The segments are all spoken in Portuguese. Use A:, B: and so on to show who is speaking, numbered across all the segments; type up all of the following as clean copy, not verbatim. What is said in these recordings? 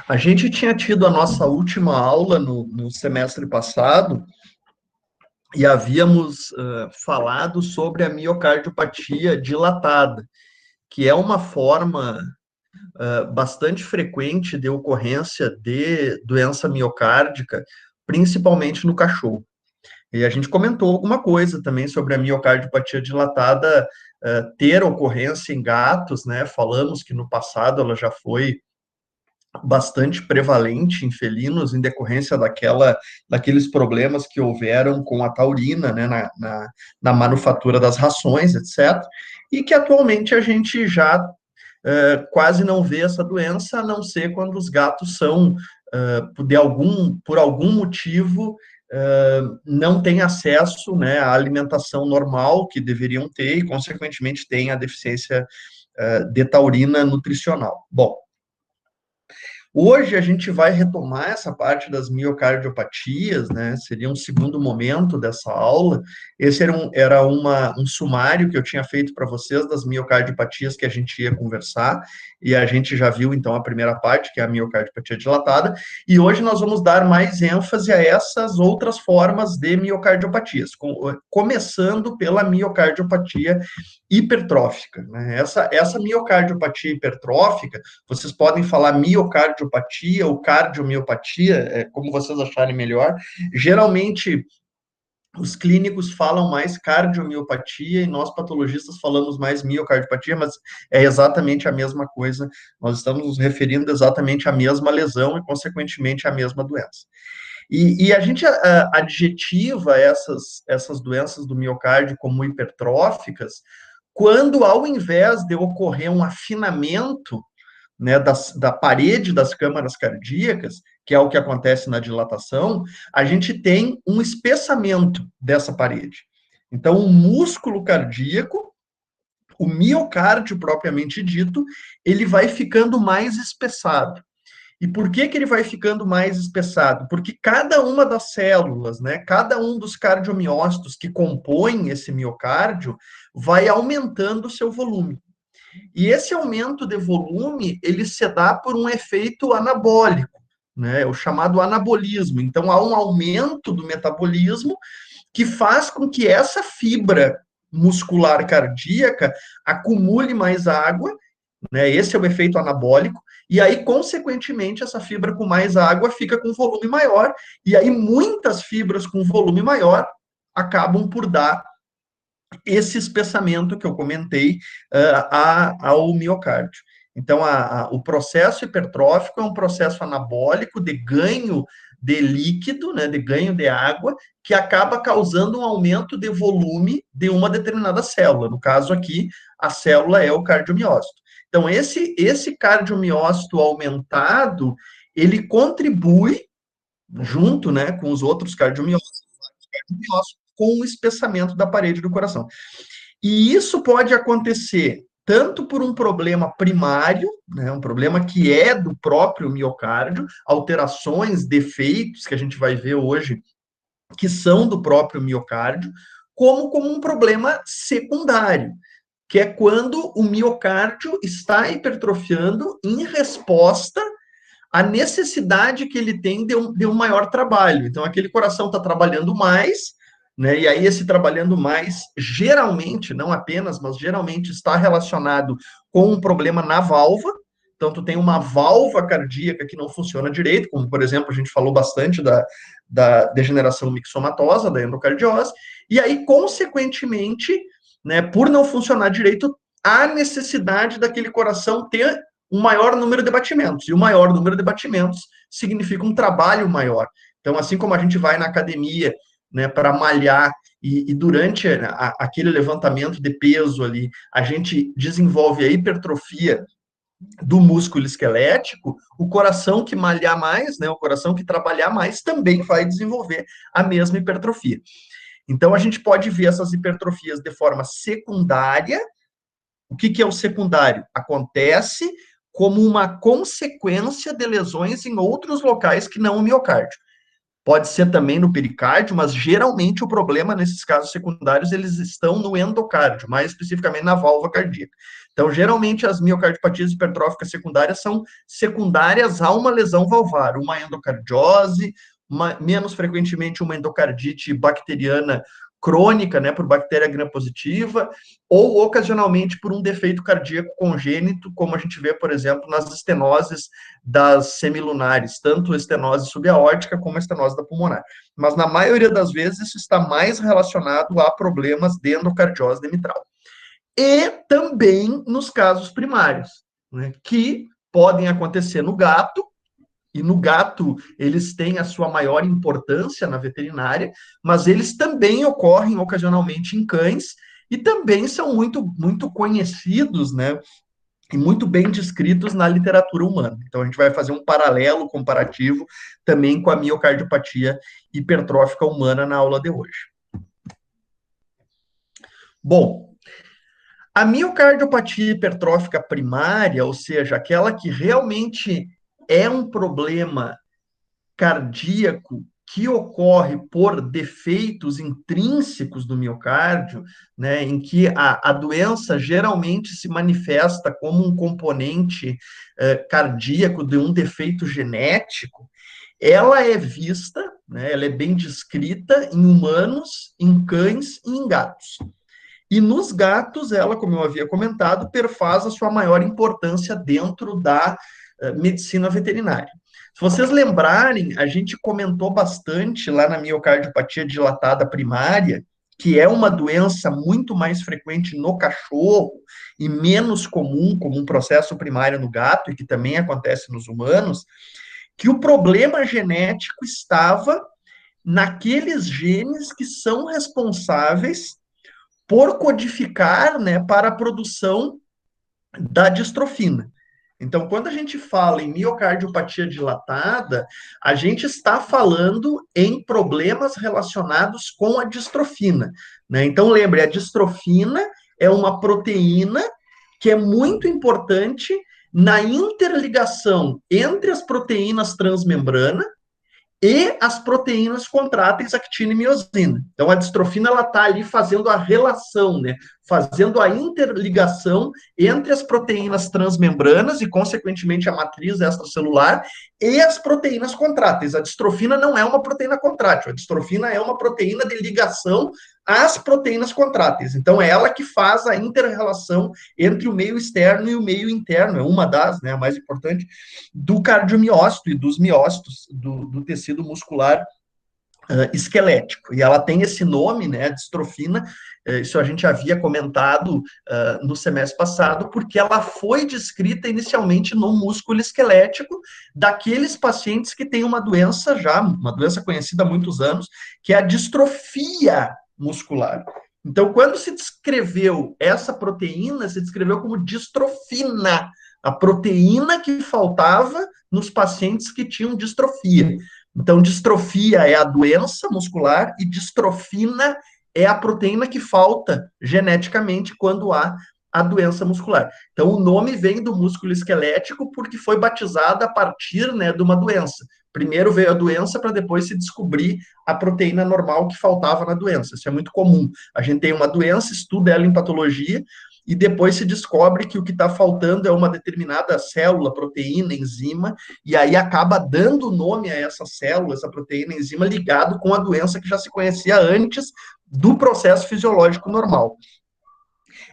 A: A gente tinha tido a nossa última aula no semestre passado e havíamos falado sobre a miocardiopatia dilatada, que é uma forma bastante frequente de ocorrência de doença miocárdica, principalmente no cachorro. E a gente comentou alguma coisa também sobre a miocardiopatia dilatada ter ocorrência em gatos, né? Falamos que no passado ela já foi bastante prevalente em felinos em decorrência daqueles problemas que houveram com a taurina, né, na manufatura das rações, etc., e que atualmente a gente já quase não vê essa doença, a não ser quando os gatos são, por algum motivo, não têm acesso, né, à alimentação normal que deveriam ter e, consequentemente, têm a deficiência de taurina nutricional. Bom, hoje a gente vai retomar essa parte das miocardiopatias, né? Seria um segundo momento dessa aula. Esse era um sumário que eu tinha feito para vocês das miocardiopatias que a gente ia conversar, e a gente já viu então a primeira parte, que é a miocardiopatia dilatada, e hoje nós vamos dar mais ênfase a essas outras formas de miocardiopatias, começando pela miocardiopatia hipertrófica, né? Essa miocardiopatia hipertrófica, vocês podem falar miocardiopatia ou cardiomiopatia, como vocês acharem melhor. Geralmente, os clínicos falam mais cardiomiopatia e nós patologistas falamos mais miocardiopatia, mas é exatamente a mesma coisa. Nós estamos nos referindo exatamente à mesma lesão e, consequentemente, à mesma doença. E a gente adjetiva essas doenças do miocárdio como hipertróficas quando, ao invés de ocorrer um afinamento, né, da parede das câmaras cardíacas, que é o que acontece na dilatação, a gente tem um espessamento dessa parede. Então, o músculo cardíaco, o miocárdio propriamente dito, ele vai ficando mais espessado. E por que ele vai ficando mais espessado? Porque cada uma das células, né, cada um dos cardiomiócitos que compõem esse miocárdio vai aumentando o seu volume. E esse aumento de volume, ele se dá por um efeito anabólico, né, o chamado anabolismo. Então, há um aumento do metabolismo que faz com que essa fibra muscular cardíaca acumule mais água, né, esse é o efeito anabólico, e aí, consequentemente, essa fibra com mais água fica com volume maior, e aí muitas fibras com volume maior acabam por dar esse espessamento que eu comentei ao miocárdio. Então, o processo hipertrófico é um processo anabólico de ganho de líquido, né, de ganho de água, que acaba causando um aumento de volume de uma determinada célula. No caso aqui, a célula é o cardiomiócito. Então, esse cardiomiócito aumentado, ele contribui, junto, né, com os outros cardiomiócitos, com o espessamento da parede do coração. E isso pode acontecer tanto por um problema primário, né, um problema que é do próprio miocárdio, alterações, defeitos que a gente vai ver hoje, que são do próprio miocárdio, como um problema secundário, que é quando o miocárdio está hipertrofiando em resposta à necessidade que ele tem de um maior trabalho. Então, aquele coração está trabalhando mais, né? E aí, esse trabalhando mais, geralmente, não apenas, mas geralmente está relacionado com um problema na válvula. Então, tu tem uma válvula cardíaca que não funciona direito, como, por exemplo, a gente falou bastante da degeneração mixomatosa, da endocardiose, e aí, consequentemente, né, por não funcionar direito, há necessidade daquele coração ter um maior número de batimentos, e o maior número de batimentos significa um trabalho maior. Então, assim como a gente vai na academia, né, para malhar, e durante aquele levantamento de peso ali, a gente desenvolve a hipertrofia do músculo esquelético, o coração que malhar mais, né, o coração que trabalhar mais, também vai desenvolver a mesma hipertrofia. Então, a gente pode ver essas hipertrofias de forma secundária. O que é o secundário? Acontece como uma consequência de lesões em outros locais que não o miocárdio. pode ser também no pericárdio, mas geralmente o problema nesses casos secundários, eles estão no endocárdio, mais especificamente na válvula cardíaca. Então, geralmente, as miocardiopatias hipertróficas secundárias são secundárias a uma lesão valvar, uma endocardiose, menos frequentemente uma endocardite bacteriana crônica, né, por bactéria gram-positiva, ou ocasionalmente por um defeito cardíaco congênito, como a gente vê, por exemplo, nas estenoses das semilunares, tanto a estenose subaórtica como a estenose da pulmonar. Mas na maioria das vezes isso está mais relacionado a problemas de endocardiose mitral. E também nos casos primários, né, que podem acontecer no gato, e no gato eles têm a sua maior importância na veterinária, mas eles também ocorrem ocasionalmente em cães e também são muito conhecidos, né? E muito bem descritos na literatura humana. Então, a gente vai fazer um paralelo comparativo também com a miocardiopatia hipertrófica humana na aula de hoje. Bom, a miocardiopatia hipertrófica primária, ou seja, aquela que realmente é um problema cardíaco que ocorre por defeitos intrínsecos do miocárdio, né, em que a doença geralmente se manifesta como um componente cardíaco de um defeito genético, ela é vista, né, ela é bem descrita em humanos, em cães e em gatos. E nos gatos, ela, como eu havia comentado, perfaz a sua maior importância dentro da medicina veterinária. Se vocês lembrarem, a gente comentou bastante lá na miocardiopatia dilatada primária, que é uma doença muito mais frequente no cachorro e menos comum como um processo primário no gato, e que também acontece nos humanos, que o problema genético estava naqueles genes que são responsáveis por codificar, né, para a produção da distrofina. Então, quando a gente fala em miocardiopatia dilatada, a gente está falando em problemas relacionados com a distrofina, né? Então, lembre, a distrofina é uma proteína que é muito importante na interligação entre as proteínas transmembrana e as proteínas contráteis actina e miosina. Então, a distrofina ela está ali fazendo a relação, né? Fazendo a interligação entre as proteínas transmembranas e, consequentemente, a matriz extracelular e as proteínas contráteis. A distrofina não é uma proteína contrátil, a distrofina é uma proteína de ligação às proteínas contráteis. Então, é ela que faz a inter-relação entre o meio externo e o meio interno, é uma das, né, a mais importante, do cardiomiócito e dos miócitos do tecido muscular esquelético. E ela tem esse nome, né, a distrofina, isso a gente havia comentado no semestre passado, porque ela foi descrita inicialmente no músculo esquelético daqueles pacientes que têm uma doença conhecida há muitos anos, que é a distrofia muscular. Então, quando se descreveu essa proteína, se descreveu como distrofina, a proteína que faltava nos pacientes que tinham distrofia. Então, distrofia é a doença muscular e distrofina é a proteína que falta geneticamente quando há a doença muscular. Então, o nome vem do músculo esquelético porque foi batizada a partir, né, de uma doença. Primeiro veio a doença para depois se descobrir a proteína normal que faltava na doença. Isso é muito comum. A gente tem uma doença, estuda ela em patologia, e depois se descobre que o que está faltando é uma determinada célula, proteína, enzima, e aí acaba dando nome a essa célula, essa proteína, enzima, ligado com a doença que já se conhecia antes do processo fisiológico normal.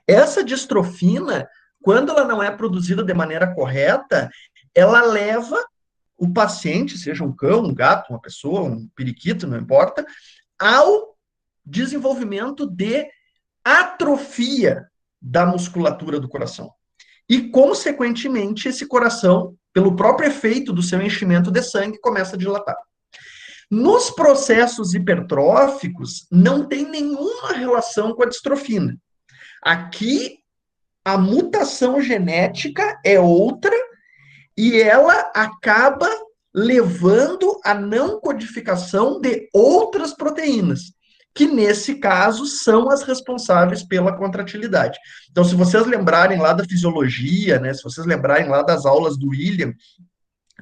A: Essa distrofina, quando ela não é produzida de maneira correta, ela leva o paciente, seja um cão, um gato, uma pessoa, um periquito, não importa, ao desenvolvimento de atrofia da musculatura do coração. E, consequentemente, esse coração, pelo próprio efeito do seu enchimento de sangue, começa a dilatar. Nos processos hipertróficos, não tem nenhuma relação com a distrofina. Aqui, a mutação genética é outra e ela acaba levando à não codificação de outras proteínas, que nesse caso são as responsáveis pela contratilidade. Então, se vocês lembrarem lá da fisiologia, né, se vocês lembrarem lá das aulas do William,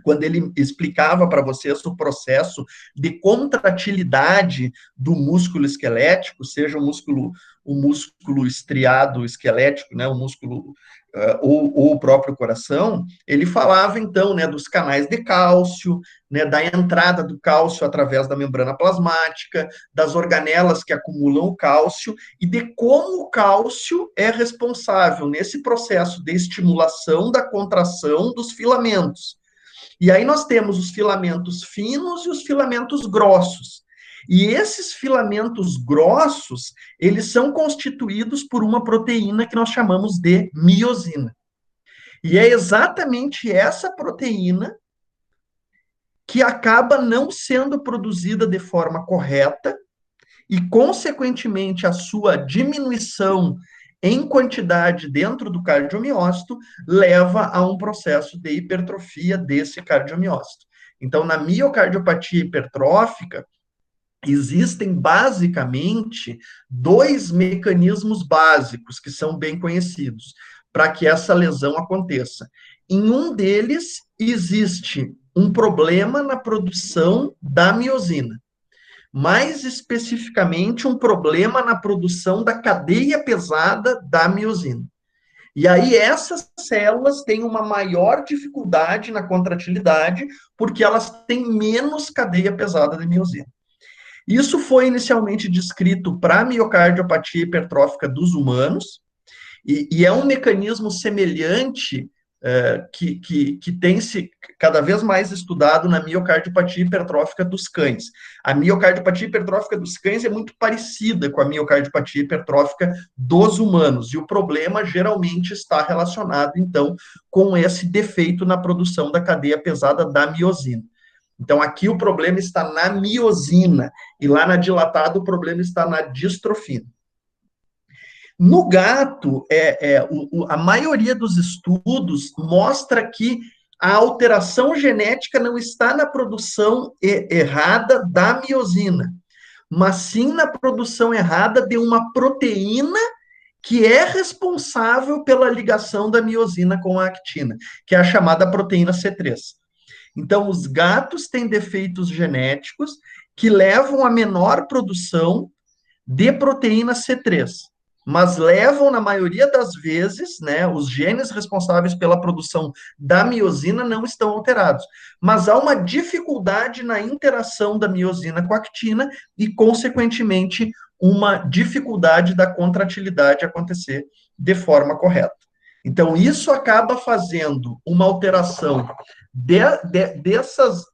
A: quando ele explicava para vocês o processo de contratilidade do músculo esquelético, seja o músculo estriado esquelético, né, o músculo ou o próprio coração, ele falava então, né, dos canais de cálcio, né, da entrada do cálcio através da membrana plasmática, das organelas que acumulam o cálcio e de como o cálcio é responsável nesse processo de estimulação da contração dos filamentos. E aí nós temos os filamentos finos e os filamentos grossos. E esses filamentos grossos, eles são constituídos por uma proteína que nós chamamos de miosina. E é exatamente essa proteína que acaba não sendo produzida de forma correta e, consequentemente, a sua diminuição em quantidade dentro do cardiomiócito leva a um processo de hipertrofia desse cardiomiócito. Então, na miocardiopatia hipertrófica, existem basicamente dois mecanismos básicos que são bem conhecidos para que essa lesão aconteça. Em um deles, existe um problema na produção da miosina. Mais especificamente, um problema na produção da cadeia pesada da miosina. E aí, essas células têm uma maior dificuldade na contratilidade, porque elas têm menos cadeia pesada de miosina. Isso foi inicialmente descrito para a miocardiopatia hipertrófica dos humanos, e é um mecanismo semelhante que tem se cada vez mais estudado na miocardiopatia hipertrófica dos cães. A miocardiopatia hipertrófica dos cães é muito parecida com a miocardiopatia hipertrófica dos humanos, e o problema geralmente está relacionado, então, com esse defeito na produção da cadeia pesada da miosina. Então, aqui o problema está na miosina, e lá na dilatada o problema está na distrofina. No gato, a maioria dos estudos mostra que a alteração genética não está na produção errada da miosina, mas sim na produção errada de uma proteína que é responsável pela ligação da miosina com a actina, que é a chamada proteína C3. Então, os gatos têm defeitos genéticos que levam a menor produção de proteína C3, mas levam, na maioria das vezes, né, os genes responsáveis pela produção da miosina não estão alterados, mas há uma dificuldade na interação da miosina com a actina e, consequentemente, uma dificuldade da contratilidade acontecer de forma correta. Então, isso acaba fazendo uma alteração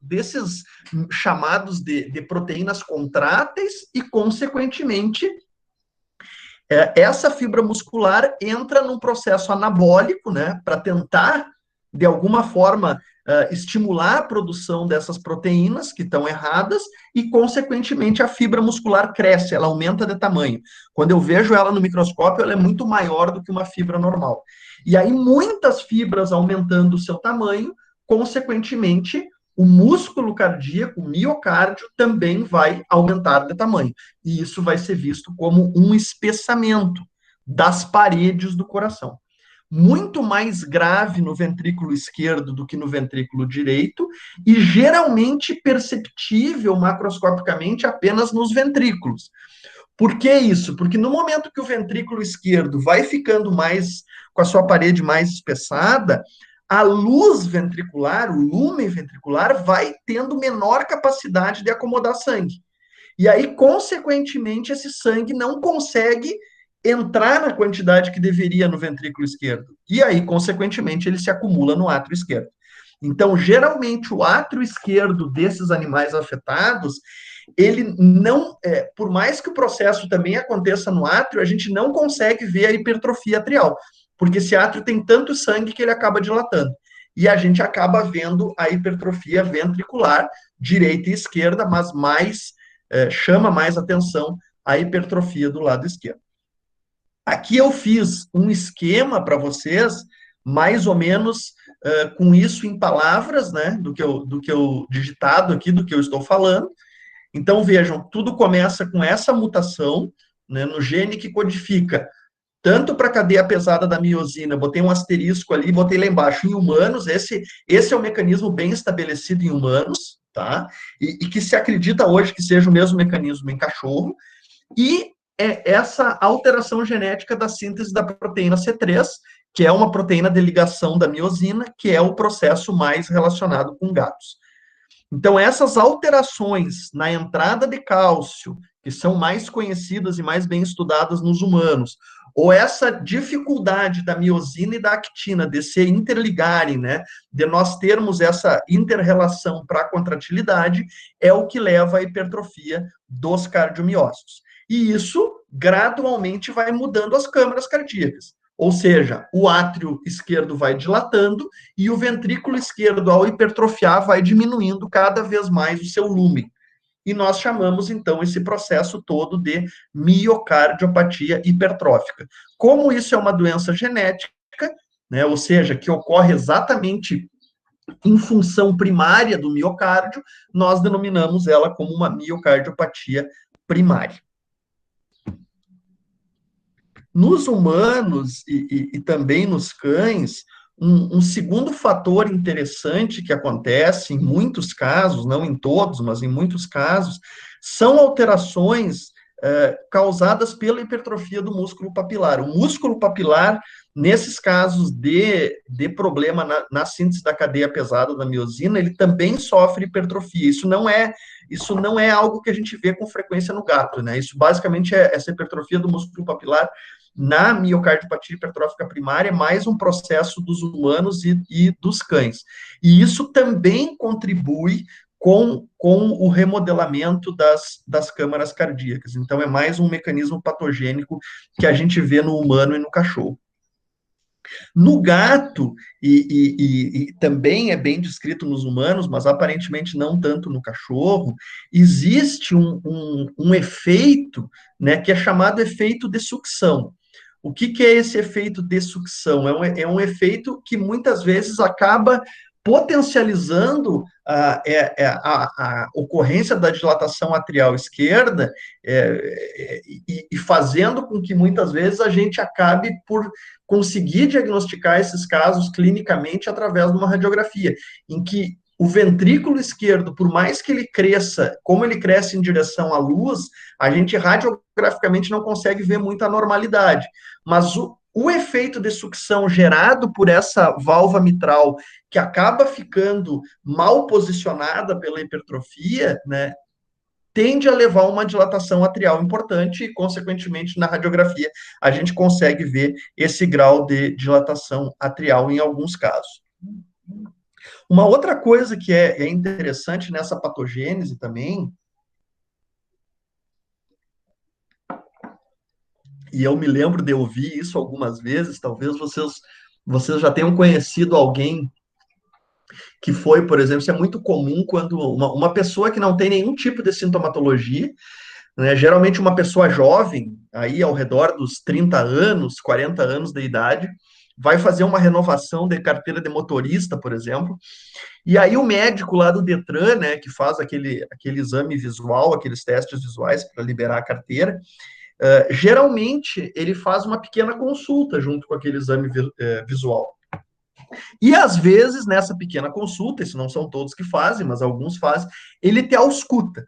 A: desses chamados de proteínas contráteis e, consequentemente, essa fibra muscular entra num processo anabólico, né, para tentar, de alguma forma, estimular a produção dessas proteínas que estão erradas e, consequentemente, a fibra muscular cresce, ela aumenta de tamanho. Quando eu vejo ela no microscópio, ela é muito maior do que uma fibra normal. E aí, muitas fibras aumentando o seu tamanho, consequentemente, o músculo cardíaco, o miocárdio, também vai aumentar de tamanho. E isso vai ser visto como um espessamento das paredes do coração. Muito mais grave no ventrículo esquerdo do que no ventrículo direito, e geralmente perceptível macroscopicamente apenas nos ventrículos. Por que isso? Porque no momento que o ventrículo esquerdo vai ficando mais, com a sua parede mais espessada, a luz ventricular, o lúmen ventricular, vai tendo menor capacidade de acomodar sangue. E aí, consequentemente, esse sangue não consegue entrar na quantidade que deveria no ventrículo esquerdo. E aí, consequentemente, ele se acumula no átrio esquerdo. Então, geralmente, o átrio esquerdo desses animais afetados, ele não, por mais que o processo também aconteça no átrio, a gente não consegue ver a hipertrofia atrial, porque esse átrio tem tanto sangue que ele acaba dilatando. E a gente acaba vendo a hipertrofia ventricular, direita e esquerda, mas chama mais atenção a hipertrofia do lado esquerdo. Aqui eu fiz um esquema para vocês, mais ou menos com isso em palavras, né, do que eu digitado aqui, do que eu estou falando. Então, vejam, tudo começa com essa mutação, né, no gene que codifica tanto para a cadeia pesada da miosina, botei um asterisco ali, botei lá embaixo, em humanos, esse é um mecanismo bem estabelecido em humanos, tá? E que se acredita hoje que seja o mesmo mecanismo em cachorro, e essa alteração genética da síntese da proteína C3, que é uma proteína de ligação da miosina, que é o processo mais relacionado com gatos. Então, essas alterações na entrada de cálcio, que são mais conhecidas e mais bem estudadas nos humanos, ou essa dificuldade da miosina e da actina de se interligarem, né, de nós termos essa interrelação para a contratilidade, é o que leva à hipertrofia dos cardiomiócitos. E isso gradualmente vai mudando as câmaras cardíacas. Ou seja, o átrio esquerdo vai dilatando e o ventrículo esquerdo, ao hipertrofiar, vai diminuindo cada vez mais o seu lumen. E nós chamamos, então, esse processo todo de miocardiopatia hipertrófica. Como isso é uma doença genética, né, ou seja, que ocorre exatamente em função primária do miocárdio, nós denominamos ela como uma miocardiopatia primária. Nos humanos e também nos cães, um segundo fator interessante que acontece em muitos casos, não em todos, mas em muitos casos, são alterações causadas pela hipertrofia do músculo papilar. O músculo papilar, nesses casos de problema na síntese da cadeia pesada da miosina, ele também sofre hipertrofia. Isso não é algo que a gente vê com frequência no gato, né? Isso basicamente é essa hipertrofia do músculo papilar na miocardiopatia hipertrófica primária, é mais um processo dos humanos e dos cães. E isso também contribui com o remodelamento das câmaras cardíacas. Então, é mais um mecanismo patogênico que a gente vê no humano e no cachorro. No gato, e também é bem descrito nos humanos, mas aparentemente não tanto no cachorro, existe um efeito, né, que é chamado efeito de sucção. O que é esse efeito de sucção? É um efeito que muitas vezes acaba potencializando a ocorrência da dilatação atrial esquerda e fazendo com que muitas vezes a gente acabe por conseguir diagnosticar esses casos clinicamente através de uma radiografia, em que o ventrículo esquerdo, por mais que ele cresça, como ele cresce em direção à luz, a gente radiograficamente não consegue ver muita normalidade. Mas o efeito de sucção gerado por essa válvula mitral, que acaba ficando mal posicionada pela hipertrofia, né, tende a levar a uma dilatação atrial importante e, consequentemente, na radiografia, a gente consegue ver esse grau de dilatação atrial em alguns casos. Uma outra coisa que é interessante nessa patogênese também, e eu me lembro de ouvir isso algumas vezes, talvez vocês já tenham conhecido alguém que foi, por exemplo, isso é muito comum quando uma pessoa que não tem nenhum tipo de sintomatologia, né, geralmente uma pessoa jovem, aí ao redor dos 30 anos, 40 anos de idade, vai fazer uma renovação de carteira de motorista, por exemplo, e aí o médico lá do Detran, né, que faz aquele exame visual, aqueles testes visuais para liberar a carteira, geralmente ele faz uma pequena consulta junto com aquele exame visual. E às vezes, nessa pequena consulta, isso não são todos que fazem, mas alguns fazem, ele te ausculta.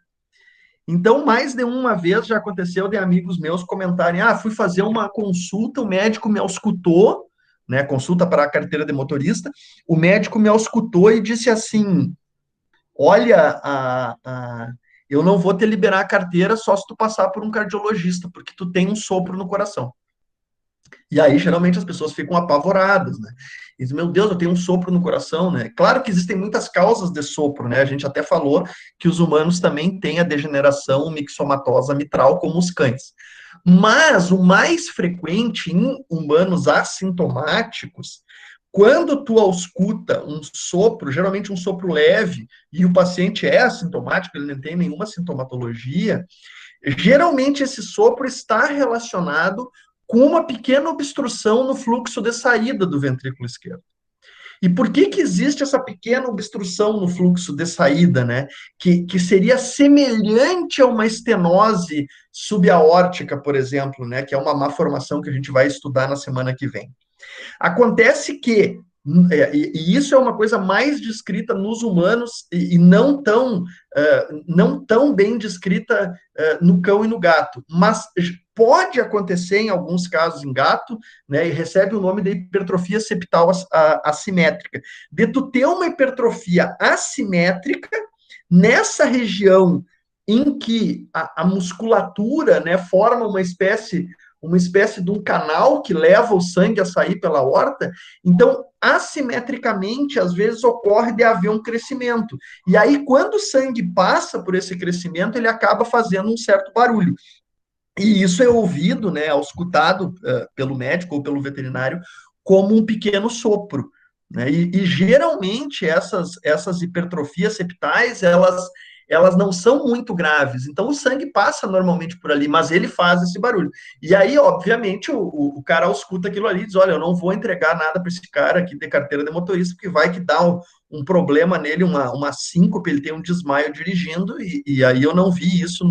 A: Então, mais de uma vez já aconteceu de amigos meus comentarem: fui fazer uma consulta, o médico me auscultou, né, consulta para a carteira de motorista, o médico me auscultou e disse assim: olha, eu não vou te liberar a carteira só se tu passar por um cardiologista, porque tu tem um sopro no coração. E aí, geralmente, as pessoas ficam apavoradas, né? E dizem, meu Deus, eu tenho um sopro no coração, né? Claro que existem muitas causas de sopro, né? A gente até falou que os humanos também têm a degeneração mixomatosa mitral, como os cães. Mas o mais frequente em humanos assintomáticos, quando tu ausculta um sopro, geralmente um sopro leve, e o paciente é assintomático, ele não tem nenhuma sintomatologia, geralmente esse sopro está relacionado com uma pequena obstrução no fluxo de saída do ventrículo esquerdo. E por que que existe essa pequena obstrução no fluxo de saída, né? Que seria semelhante a uma estenose subaórtica, por exemplo, né? Que é uma má formação que a gente vai estudar na semana que vem. Acontece que, e isso é uma coisa mais descrita nos humanos e não tão bem descrita no cão e no gato, mas pode acontecer em alguns casos em gato, né, e recebe o nome de hipertrofia septal assimétrica, de tu ter uma hipertrofia assimétrica nessa região em que a musculatura, né, forma uma espécie de um canal que leva o sangue a sair pela aorta, então, assimetricamente, às vezes ocorre de haver um crescimento. E aí, quando o sangue passa por esse crescimento, ele acaba fazendo um certo barulho. E isso é ouvido, né, auscultado pelo médico ou pelo veterinário, como um pequeno sopro. Né? E geralmente essas hipertrofias septais, elas não são muito graves. Então o sangue passa normalmente por ali, mas ele faz esse barulho. E aí, obviamente, o cara ausculta aquilo ali e diz: olha, eu não vou entregar nada para esse cara aqui de carteira de motorista, porque vai que dá um problema nele, uma síncope, ele tem um desmaio dirigindo, e aí eu não vi isso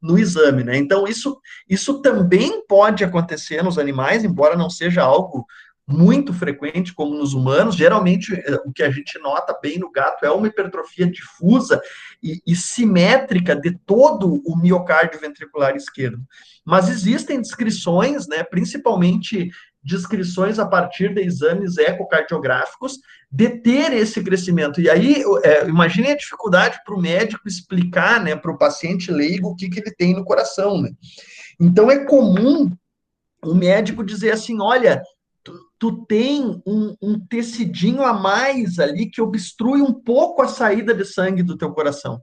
A: no exame, né? Então, isso também pode acontecer nos animais, embora não seja algo muito frequente como nos humanos. Geralmente, o que a gente nota bem no gato é uma hipertrofia difusa e simétrica de todo o miocárdio ventricular esquerdo. Mas existem descrições, né, principalmente descrições a partir de exames ecocardiográficos, de ter esse crescimento. E aí, imagine a dificuldade para o médico explicar, né, para o paciente leigo o que ele tem no coração, né? Então, é comum o médico dizer assim: olha, tu tem um tecidinho a mais ali que obstrui um pouco a saída de sangue do teu coração.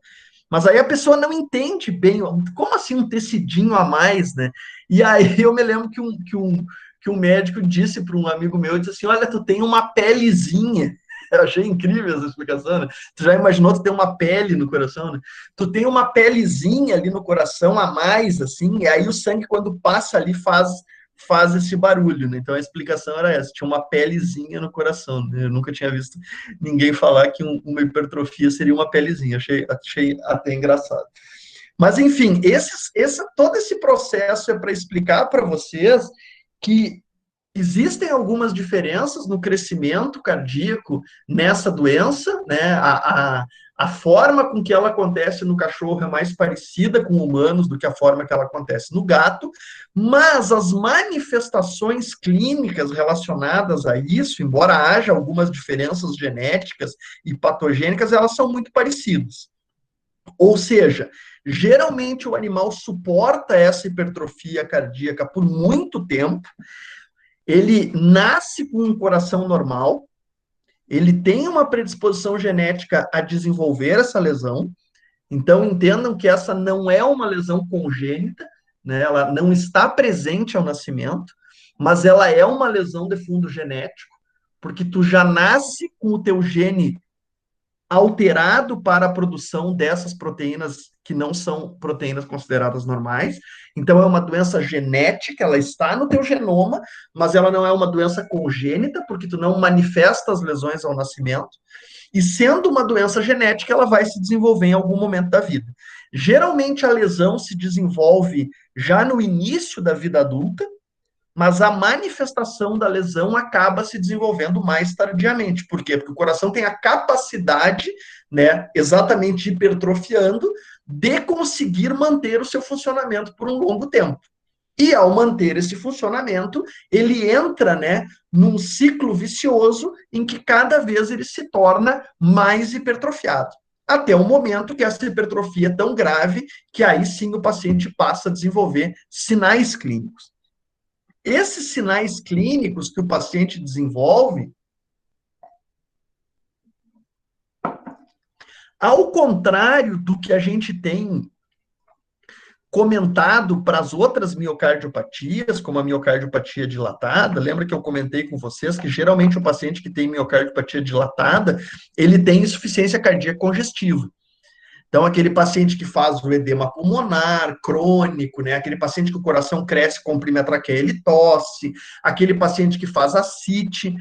A: Mas aí a pessoa não entende bem, como assim um tecidinho a mais, né? E aí eu me lembro que um médico disse para um amigo meu, disse assim: olha, tu tem uma pelezinha. Eu achei incrível essa explicação, né? Tu já imaginou tu ter uma pele no coração, né? Tu tem uma pelezinha ali no coração a mais, assim, e aí o sangue, quando passa ali, faz esse barulho, né? Então a explicação era essa: tinha uma pelezinha no coração, né? Eu nunca tinha visto ninguém falar que uma hipertrofia seria uma pelezinha, achei até engraçado. Mas, enfim, todo esse processo é para explicar para vocês que existem algumas diferenças no crescimento cardíaco nessa doença, né? A forma com que ela acontece no cachorro é mais parecida com humanos do que a forma que ela acontece no gato, mas as manifestações clínicas relacionadas a isso, embora haja algumas diferenças genéticas e patogênicas, elas são muito parecidas. Ou seja, geralmente o animal suporta essa hipertrofia cardíaca por muito tempo, ele nasce com um coração normal, ele tem uma predisposição genética a desenvolver essa lesão, então entendam que essa não é uma lesão congênita, né? Ela não está presente ao nascimento, mas ela é uma lesão de fundo genético, porque tu já nasce com o teu gene alterado para a produção dessas proteínas que não são proteínas consideradas normais. Então, é uma doença genética, ela está no teu genoma, mas ela não é uma doença congênita, porque tu não manifesta as lesões ao nascimento. E sendo uma doença genética, ela vai se desenvolver em algum momento da vida. Geralmente, a lesão se desenvolve já no início da vida adulta, mas a manifestação da lesão acaba se desenvolvendo mais tardiamente. Por quê? Porque o coração tem a capacidade, né, exatamente hipertrofiando, de conseguir manter o seu funcionamento por um longo tempo. E ao manter esse funcionamento, ele entra, né, num ciclo vicioso em que cada vez ele se torna mais hipertrofiado. Até o momento que essa hipertrofia é tão grave que aí sim o paciente passa a desenvolver sinais clínicos. Esses sinais clínicos que o paciente desenvolve, ao contrário do que a gente tem comentado para as outras miocardiopatias, como a miocardiopatia dilatada, lembra que eu comentei com vocês que geralmente o paciente que tem miocardiopatia dilatada, ele tem insuficiência cardíaca congestiva. Então, aquele paciente que faz o edema pulmonar crônico, né? Aquele paciente que o coração cresce, comprime a traqueia, ele tosse, aquele paciente que faz ascite.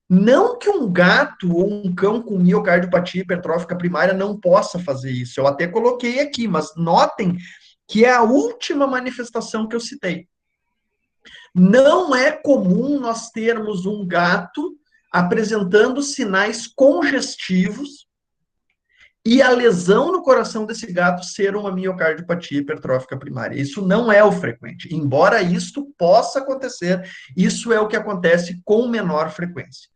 A: Não que um gato ou um cão com miocardiopatia hipertrófica primária não possa fazer isso. Eu até coloquei aqui, mas notem que é a última manifestação que eu citei. Não é comum nós termos um gato apresentando sinais congestivos e a lesão no coração desse gato ser uma miocardiopatia hipertrófica primária. Isso não é o frequente. Embora isto possa acontecer, isso é o que acontece com menor frequência.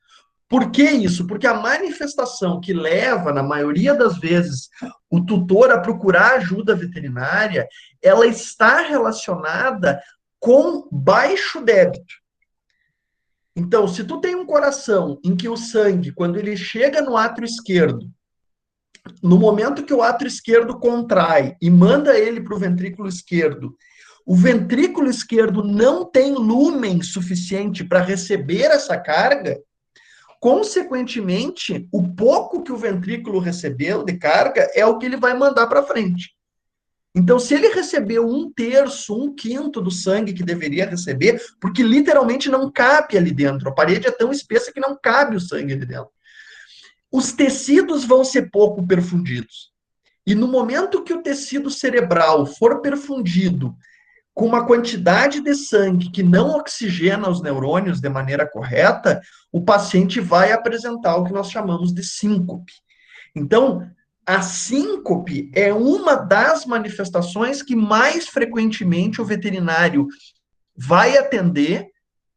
A: Por que isso? Porque a manifestação que leva, na maioria das vezes, o tutor a procurar ajuda veterinária, ela está relacionada com baixo débito. Então, se tu tem um coração em que o sangue, quando ele chega no átrio esquerdo, no momento que o átrio esquerdo contrai e manda ele para o ventrículo esquerdo, o ventrículo esquerdo não tem lúmen suficiente para receber essa carga, consequentemente, o pouco que o ventrículo recebeu de carga é o que ele vai mandar para frente. Então, se ele recebeu 1/3, 1/5 do sangue que deveria receber, porque literalmente não cabe ali dentro, a parede é tão espessa que não cabe o sangue ali dentro. Os tecidos vão ser pouco perfundidos. E no momento que o tecido cerebral for perfundido com uma quantidade de sangue que não oxigena os neurônios de maneira correta, o paciente vai apresentar o que nós chamamos de síncope. Então, a síncope é uma das manifestações que mais frequentemente o veterinário vai atender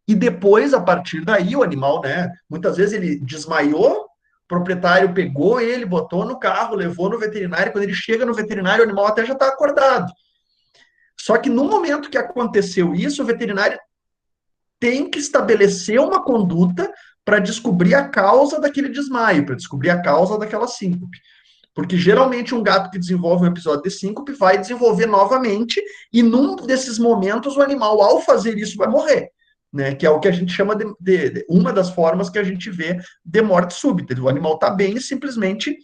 A: e depois, a partir daí, o animal, né? Muitas vezes ele desmaiou, o proprietário pegou ele, botou no carro, levou no veterinário. Quando ele chega no veterinário, o animal até já está acordado. Só que no momento que aconteceu isso, o veterinário tem que estabelecer uma conduta para descobrir a causa daquele desmaio, para descobrir a causa daquela síncope. Porque geralmente um gato que desenvolve um episódio de síncope vai desenvolver novamente, e num desses momentos o animal, ao fazer isso, vai morrer. Né, que é o que a gente chama de uma das formas que a gente vê de morte súbita. O animal está bem e simplesmente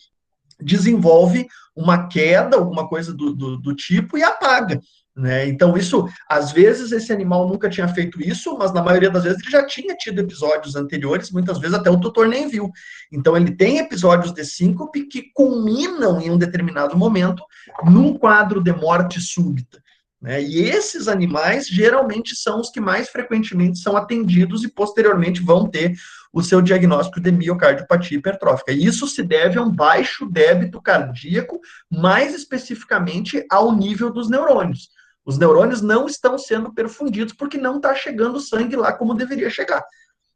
A: desenvolve uma queda, alguma coisa do tipo, e apaga. Né? Então, isso, às vezes, esse animal nunca tinha feito isso, mas na maioria das vezes ele já tinha tido episódios anteriores, muitas vezes até o tutor nem viu. Então, ele tem episódios de síncope que culminam em um determinado momento num quadro de morte súbita. Né? E esses animais geralmente são os que mais frequentemente são atendidos e posteriormente vão ter o seu diagnóstico de miocardiopatia hipertrófica. E isso se deve a um baixo débito cardíaco, mais especificamente ao nível dos neurônios. Os neurônios não estão sendo perfundidos porque não está chegando sangue lá como deveria chegar.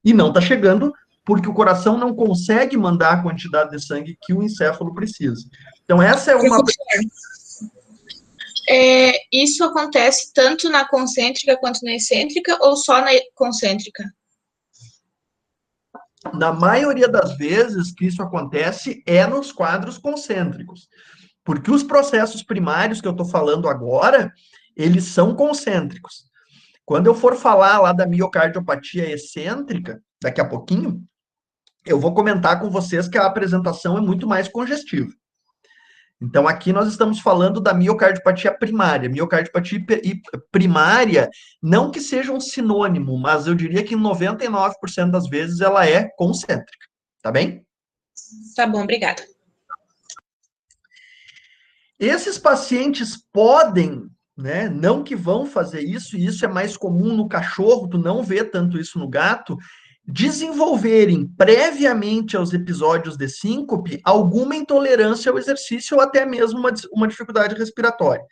A: E não está chegando porque o coração não consegue mandar a quantidade de sangue que o encéfalo precisa. Então, essa é uma...
B: Isso acontece tanto na concêntrica quanto na excêntrica ou só na concêntrica?
A: Na maioria das vezes que isso acontece é nos quadros concêntricos. Porque os processos primários que eu estou falando agora, eles são concêntricos. Quando eu for falar lá da miocardiopatia excêntrica, daqui a pouquinho, eu vou comentar com vocês que a apresentação é muito mais congestiva. Então, aqui nós estamos falando da miocardiopatia primária. Miocardiopatia primária, não que seja um sinônimo, mas eu diria que em 99% das vezes ela é concêntrica. Tá bem?
B: Tá bom, obrigada.
A: Esses pacientes podem, né, não que vão fazer isso, e isso é mais comum no cachorro, tu não vê tanto isso no gato, desenvolverem previamente aos episódios de síncope alguma intolerância ao exercício ou até mesmo uma dificuldade respiratória.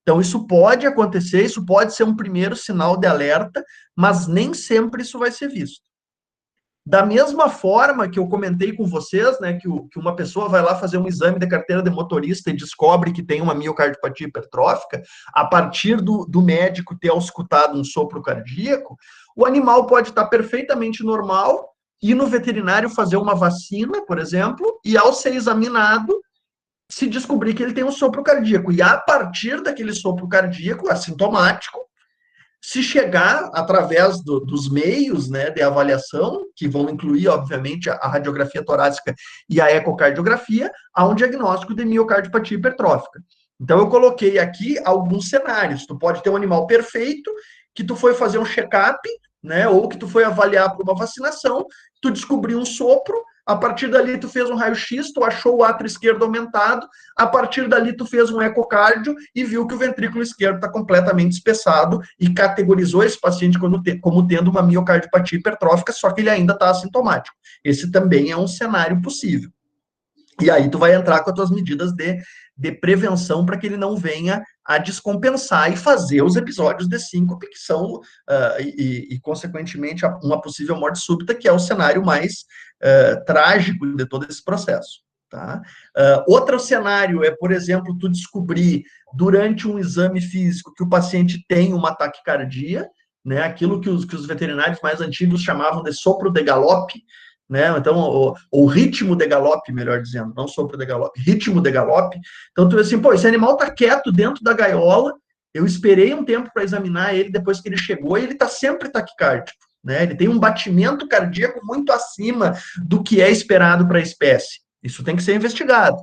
A: Então, isso pode acontecer, isso pode ser um primeiro sinal de alerta, mas nem sempre isso vai ser visto. Da mesma forma que eu comentei com vocês, né, que uma pessoa vai lá fazer um exame de carteira de motorista e descobre que tem uma miocardiopatia hipertrófica, a partir do médico ter auscultado um sopro cardíaco, o animal pode estar perfeitamente normal, ir no veterinário fazer uma vacina, por exemplo, e ao ser examinado, se descobrir que ele tem um sopro cardíaco. E a partir daquele sopro cardíaco, assintomático, se chegar através dos meios, né, de avaliação, que vão incluir, obviamente, a radiografia torácica e a ecocardiografia, a um diagnóstico de miocardiopatia hipertrófica. Então, eu coloquei aqui alguns cenários. Tu pode ter um animal perfeito, que tu foi fazer um check-up, né? Ou que tu foi avaliar para uma vacinação, tu descobriu um sopro, a partir dali tu fez um raio-x, tu achou o átrio esquerdo aumentado, a partir dali tu fez um ecocardio e viu que o ventrículo esquerdo está completamente espessado e categorizou esse paciente como tendo uma miocardiopatia hipertrófica, só que ele ainda está assintomático. Esse também é um cenário possível. E aí tu vai entrar com as tuas medidas de prevenção para que ele não venha a descompensar e fazer os episódios de síncope, que são, consequentemente, uma possível morte súbita, que é o cenário mais trágico de todo esse processo. Tá? Outro cenário é, por exemplo, tu descobrir durante um exame físico que o paciente tem uma taquicardia, né, aquilo que os veterinários mais antigos chamavam de sopro de galope, né? Então, o ritmo de galope, melhor dizendo, não sopro de galope, ritmo de galope. Então, tu vê assim, pô, esse animal tá quieto dentro da gaiola, eu esperei um tempo para examinar ele depois que ele chegou e ele tá sempre taquicárdico, né? Ele tem um batimento cardíaco muito acima do que é esperado para a espécie. Isso tem que ser investigado.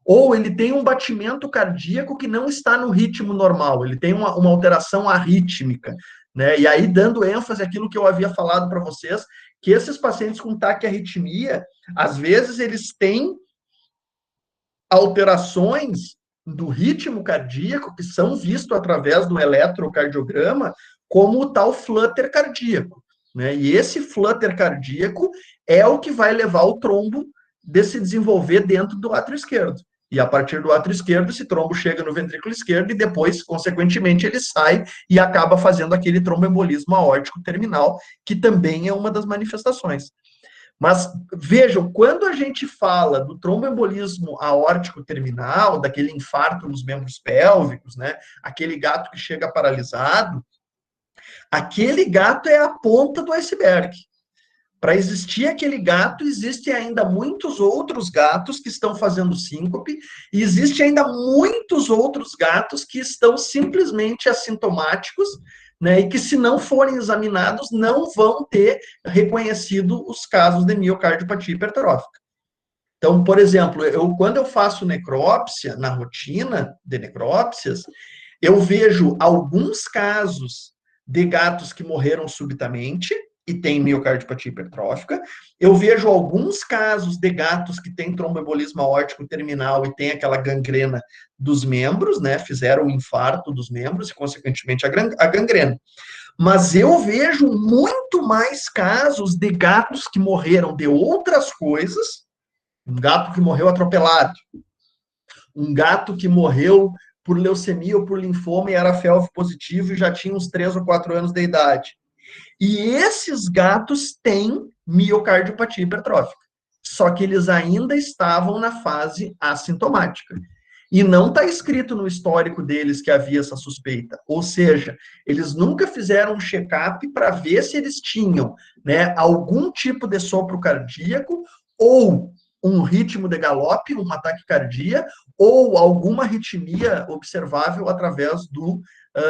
A: Ou ele tem um batimento cardíaco que não está no ritmo normal, ele tem uma alteração arrítmica, né? E aí, dando ênfase àquilo que eu havia falado para vocês, que esses pacientes com taquiarritmia, às vezes eles têm alterações do ritmo cardíaco que são vistos através do eletrocardiograma como o tal flutter cardíaco, né? E esse flutter cardíaco é o que vai levar o trombo de se desenvolver dentro do átrio esquerdo. E a partir do átrio esquerdo, esse trombo chega no ventrículo esquerdo e depois, consequentemente, ele sai e acaba fazendo aquele tromboembolismo aórtico terminal, que também é uma das manifestações. Mas vejam, quando a gente fala do tromboembolismo aórtico terminal, daquele infarto nos membros pélvicos, né, aquele gato que chega paralisado, aquele gato é a ponta do iceberg. Para existir aquele gato, existem ainda muitos outros gatos que estão fazendo síncope, e existem ainda muitos outros gatos que estão simplesmente assintomáticos, né, e que, se não forem examinados, não vão ter reconhecido os casos de miocardiopatia hipertrófica. Então, por exemplo, quando eu faço necrópsia, na rotina de necrópsias, eu vejo alguns casos de gatos que morreram subitamente e têm miocardiopatia hipertrófica. Eu vejo alguns casos de gatos que têm tromboembolismo aórtico terminal e têm aquela gangrena dos membros, né? Fizeram o infarto dos membros e, consequentemente, a gangrena. Mas eu vejo muito mais casos de gatos que morreram de outras coisas, um gato que morreu atropelado, um gato que morreu por leucemia ou por linfoma e era FeLV positivo e já tinha uns 3 ou 4 anos de idade. E esses gatos têm miocardiopatia hipertrófica, só que eles ainda estavam na fase assintomática. E não está escrito no histórico deles que havia essa suspeita. Ou seja, eles nunca fizeram um check-up para ver se eles tinham, né, algum tipo de sopro cardíaco ou um ritmo de galope, uma taquicardia, ou alguma arritmia observável através do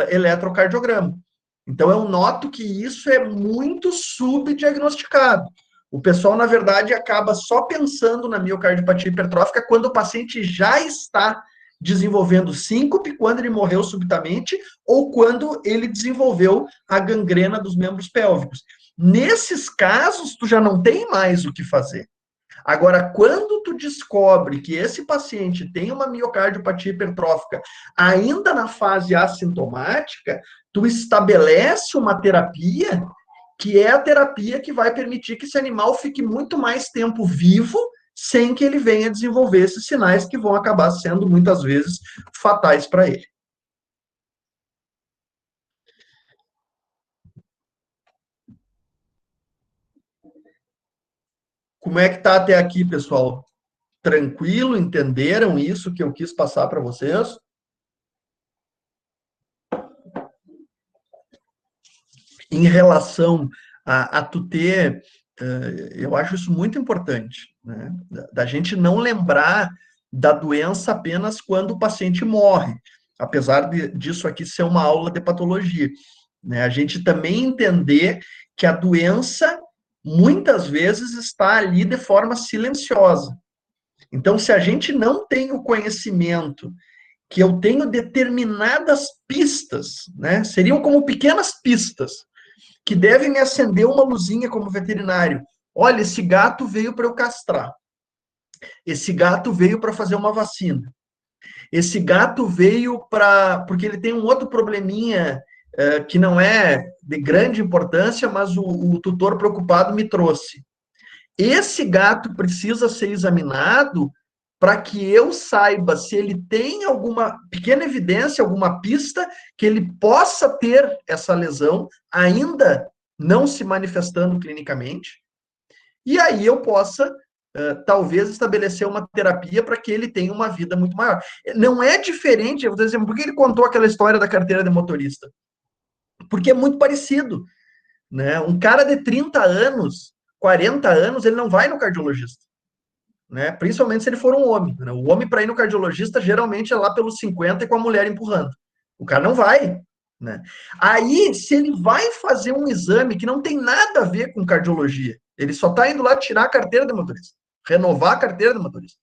A: eletrocardiograma. Então, eu noto que isso é muito subdiagnosticado. O pessoal, na verdade, acaba só pensando na miocardiopatia hipertrófica quando o paciente já está desenvolvendo síncope, quando ele morreu subitamente, ou quando ele desenvolveu a gangrena dos membros pélvicos. Nesses casos, tu já não tem mais o que fazer. Agora, quando tu descobre que esse paciente tem uma miocardiopatia hipertrófica ainda na fase assintomática, tu estabelece uma terapia que é a terapia que vai permitir que esse animal fique muito mais tempo vivo sem que ele venha desenvolver esses sinais que vão acabar sendo, muitas vezes, fatais para ele. Como é que está até aqui, pessoal? Tranquilo? Entenderam isso que eu quis passar para vocês? Em relação a tu ter, eu acho isso muito importante, né? Da gente não lembrar da doença apenas quando o paciente morre, apesar disso aqui ser uma aula de patologia, né? A gente também entender que a doença muitas vezes está ali de forma silenciosa. Então, se a gente não tem o conhecimento que eu tenho determinadas pistas, né? Seriam como pequenas pistas, que deve me acender uma luzinha como veterinário. Olha, esse gato veio para eu castrar. Esse gato veio para fazer uma vacina. Esse gato veio para... Porque ele tem um outro probleminha que não é de grande importância, mas o tutor preocupado me trouxe. Esse gato precisa ser examinado para que eu saiba se ele tem alguma pequena evidência, alguma pista que ele possa ter essa lesão, ainda não se manifestando clinicamente, e aí eu possa, talvez, estabelecer uma terapia para que ele tenha uma vida muito maior. Não é diferente, eu vou dizer, por que ele contou aquela história da carteira de motorista? Porque é muito parecido, né? Um cara de 30 anos, 40 anos, ele não vai no cardiologista, né? Principalmente se ele for um homem, né? O homem, para ir no cardiologista, geralmente é lá pelos 50 e com a mulher empurrando. O cara não vai, né? Aí, se ele vai fazer um exame que não tem nada a ver com cardiologia, ele só está indo lá tirar a carteira de motorista, renovar a carteira de motorista.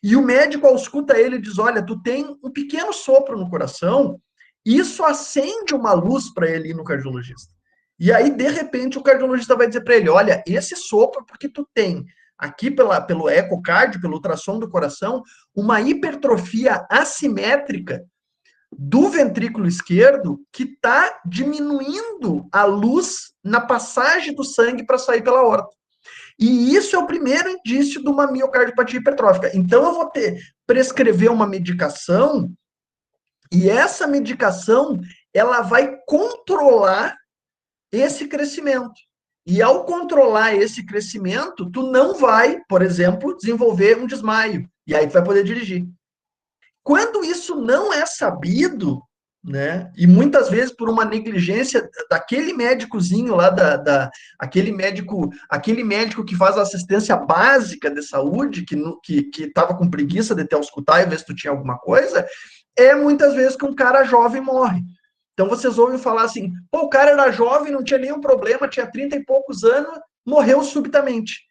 A: E o médico, ao escuta ele, diz: olha, tu tem um pequeno sopro no coração, isso acende uma luz para ele ir no cardiologista. E aí, de repente, o cardiologista vai dizer para ele: olha, esse sopro, porque tu tem aqui pelo ecocardio, pelo ultrassom do coração, uma hipertrofia assimétrica do ventrículo esquerdo que está diminuindo a luz na passagem do sangue para sair pela aorta. E isso é o primeiro indício de uma miocardiopatia hipertrófica. Então, eu vou prescrever uma medicação, e essa medicação ela vai controlar esse crescimento. E ao controlar esse crescimento, tu não vai, por exemplo, desenvolver um desmaio. E aí tu vai poder dirigir. Quando isso não é sabido, né, e muitas vezes por uma negligência daquele médicozinho lá, aquele médico que faz a assistência básica de saúde, que estava com preguiça de te auscultar e ver se tu tinha alguma coisa, é muitas vezes que um cara jovem morre. Então vocês ouvem falar assim: pô, o cara era jovem, não tinha nenhum problema, tinha 30 e poucos anos, morreu subitamente.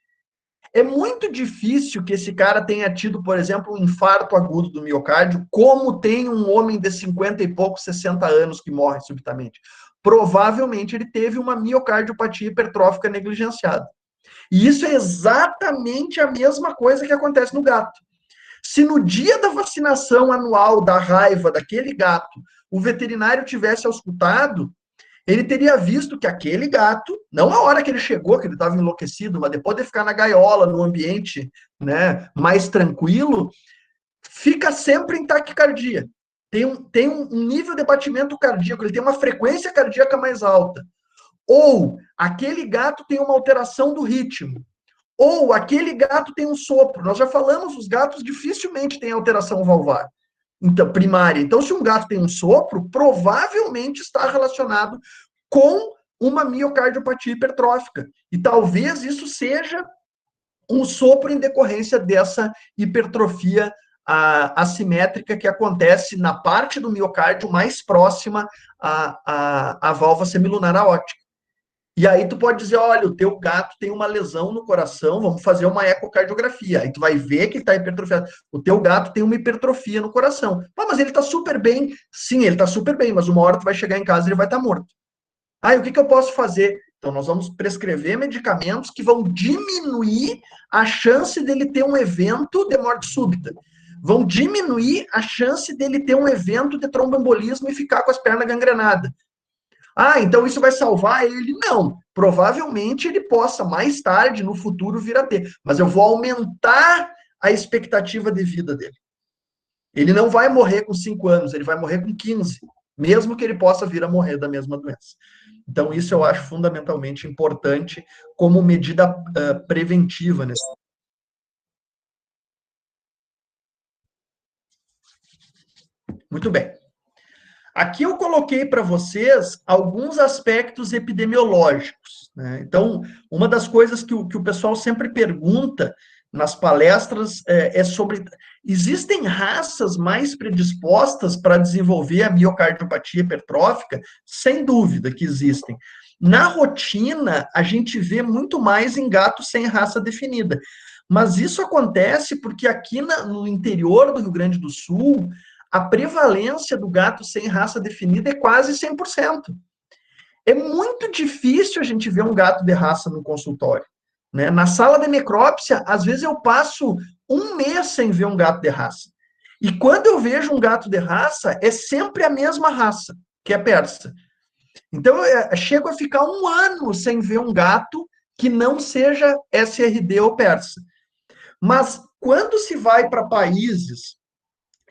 A: É muito difícil que esse cara tenha tido, por exemplo, um infarto agudo do miocárdio, como tem um homem de 50 e poucos, 60 anos que morre subitamente. Provavelmente ele teve uma miocardiopatia hipertrófica negligenciada. E isso é exatamente a mesma coisa que acontece no gato. Se no dia da vacinação anual da raiva daquele gato, o veterinário tivesse auscultado, ele teria visto que aquele gato, não a hora que ele chegou, que ele estava enlouquecido, mas depois de ficar na gaiola, no ambiente, né, mais tranquilo, fica sempre em taquicardia. Tem um nível de batimento cardíaco, ele tem uma frequência cardíaca mais alta. Ou aquele gato tem uma alteração do ritmo. Ou aquele gato tem um sopro. Nós já falamos, os gatos dificilmente têm alteração valvar. Então, primária. Então, se um gato tem um sopro, provavelmente está relacionado com uma miocardiopatia hipertrófica. E talvez isso seja um sopro em decorrência dessa hipertrofia assimétrica que acontece na parte do miocárdio mais próxima à válvula semilunar aórtica. E aí tu pode dizer: olha, o teu gato tem uma lesão no coração, vamos fazer uma ecocardiografia. Aí tu vai ver que ele está hipertrofiado. O teu gato tem uma hipertrofia no coração. Ah, mas ele está super bem. Sim, ele está super bem, mas uma hora tu vai chegar em casa e ele vai estar morto. Ah, e o que eu posso fazer? Então, nós vamos prescrever medicamentos que vão diminuir a chance dele ter um evento de morte súbita. Vão diminuir a chance dele ter um evento de tromboembolismo e ficar com as pernas gangrenadas. Ah, então isso vai salvar ele? Não. Provavelmente ele possa, mais tarde, no futuro, vir a ter. Mas eu vou aumentar a expectativa de vida dele. Ele não vai morrer com 5 anos, ele vai morrer com 15, mesmo que ele possa vir a morrer da mesma doença. Então, isso eu acho fundamentalmente importante como medida preventiva. Muito bem. Aqui eu coloquei para vocês alguns aspectos epidemiológicos, né? Então, uma das coisas que o pessoal sempre pergunta nas palestras é sobre: existem raças mais predispostas para desenvolver a miocardiopatia hipertrófica? Sem dúvida que existem. Na rotina, a gente vê muito mais em gatos sem raça definida. Mas isso acontece porque aqui no interior do Rio Grande do Sul, a prevalência do gato sem raça definida é quase 100%. É muito difícil a gente ver um gato de raça no consultório, né? Na sala de necrópsia, às vezes eu passo um mês sem ver um gato de raça. E quando eu vejo um gato de raça, é sempre a mesma raça, que é persa. Então, eu chego a ficar um ano sem ver um gato que não seja SRD ou persa. Mas quando se vai para países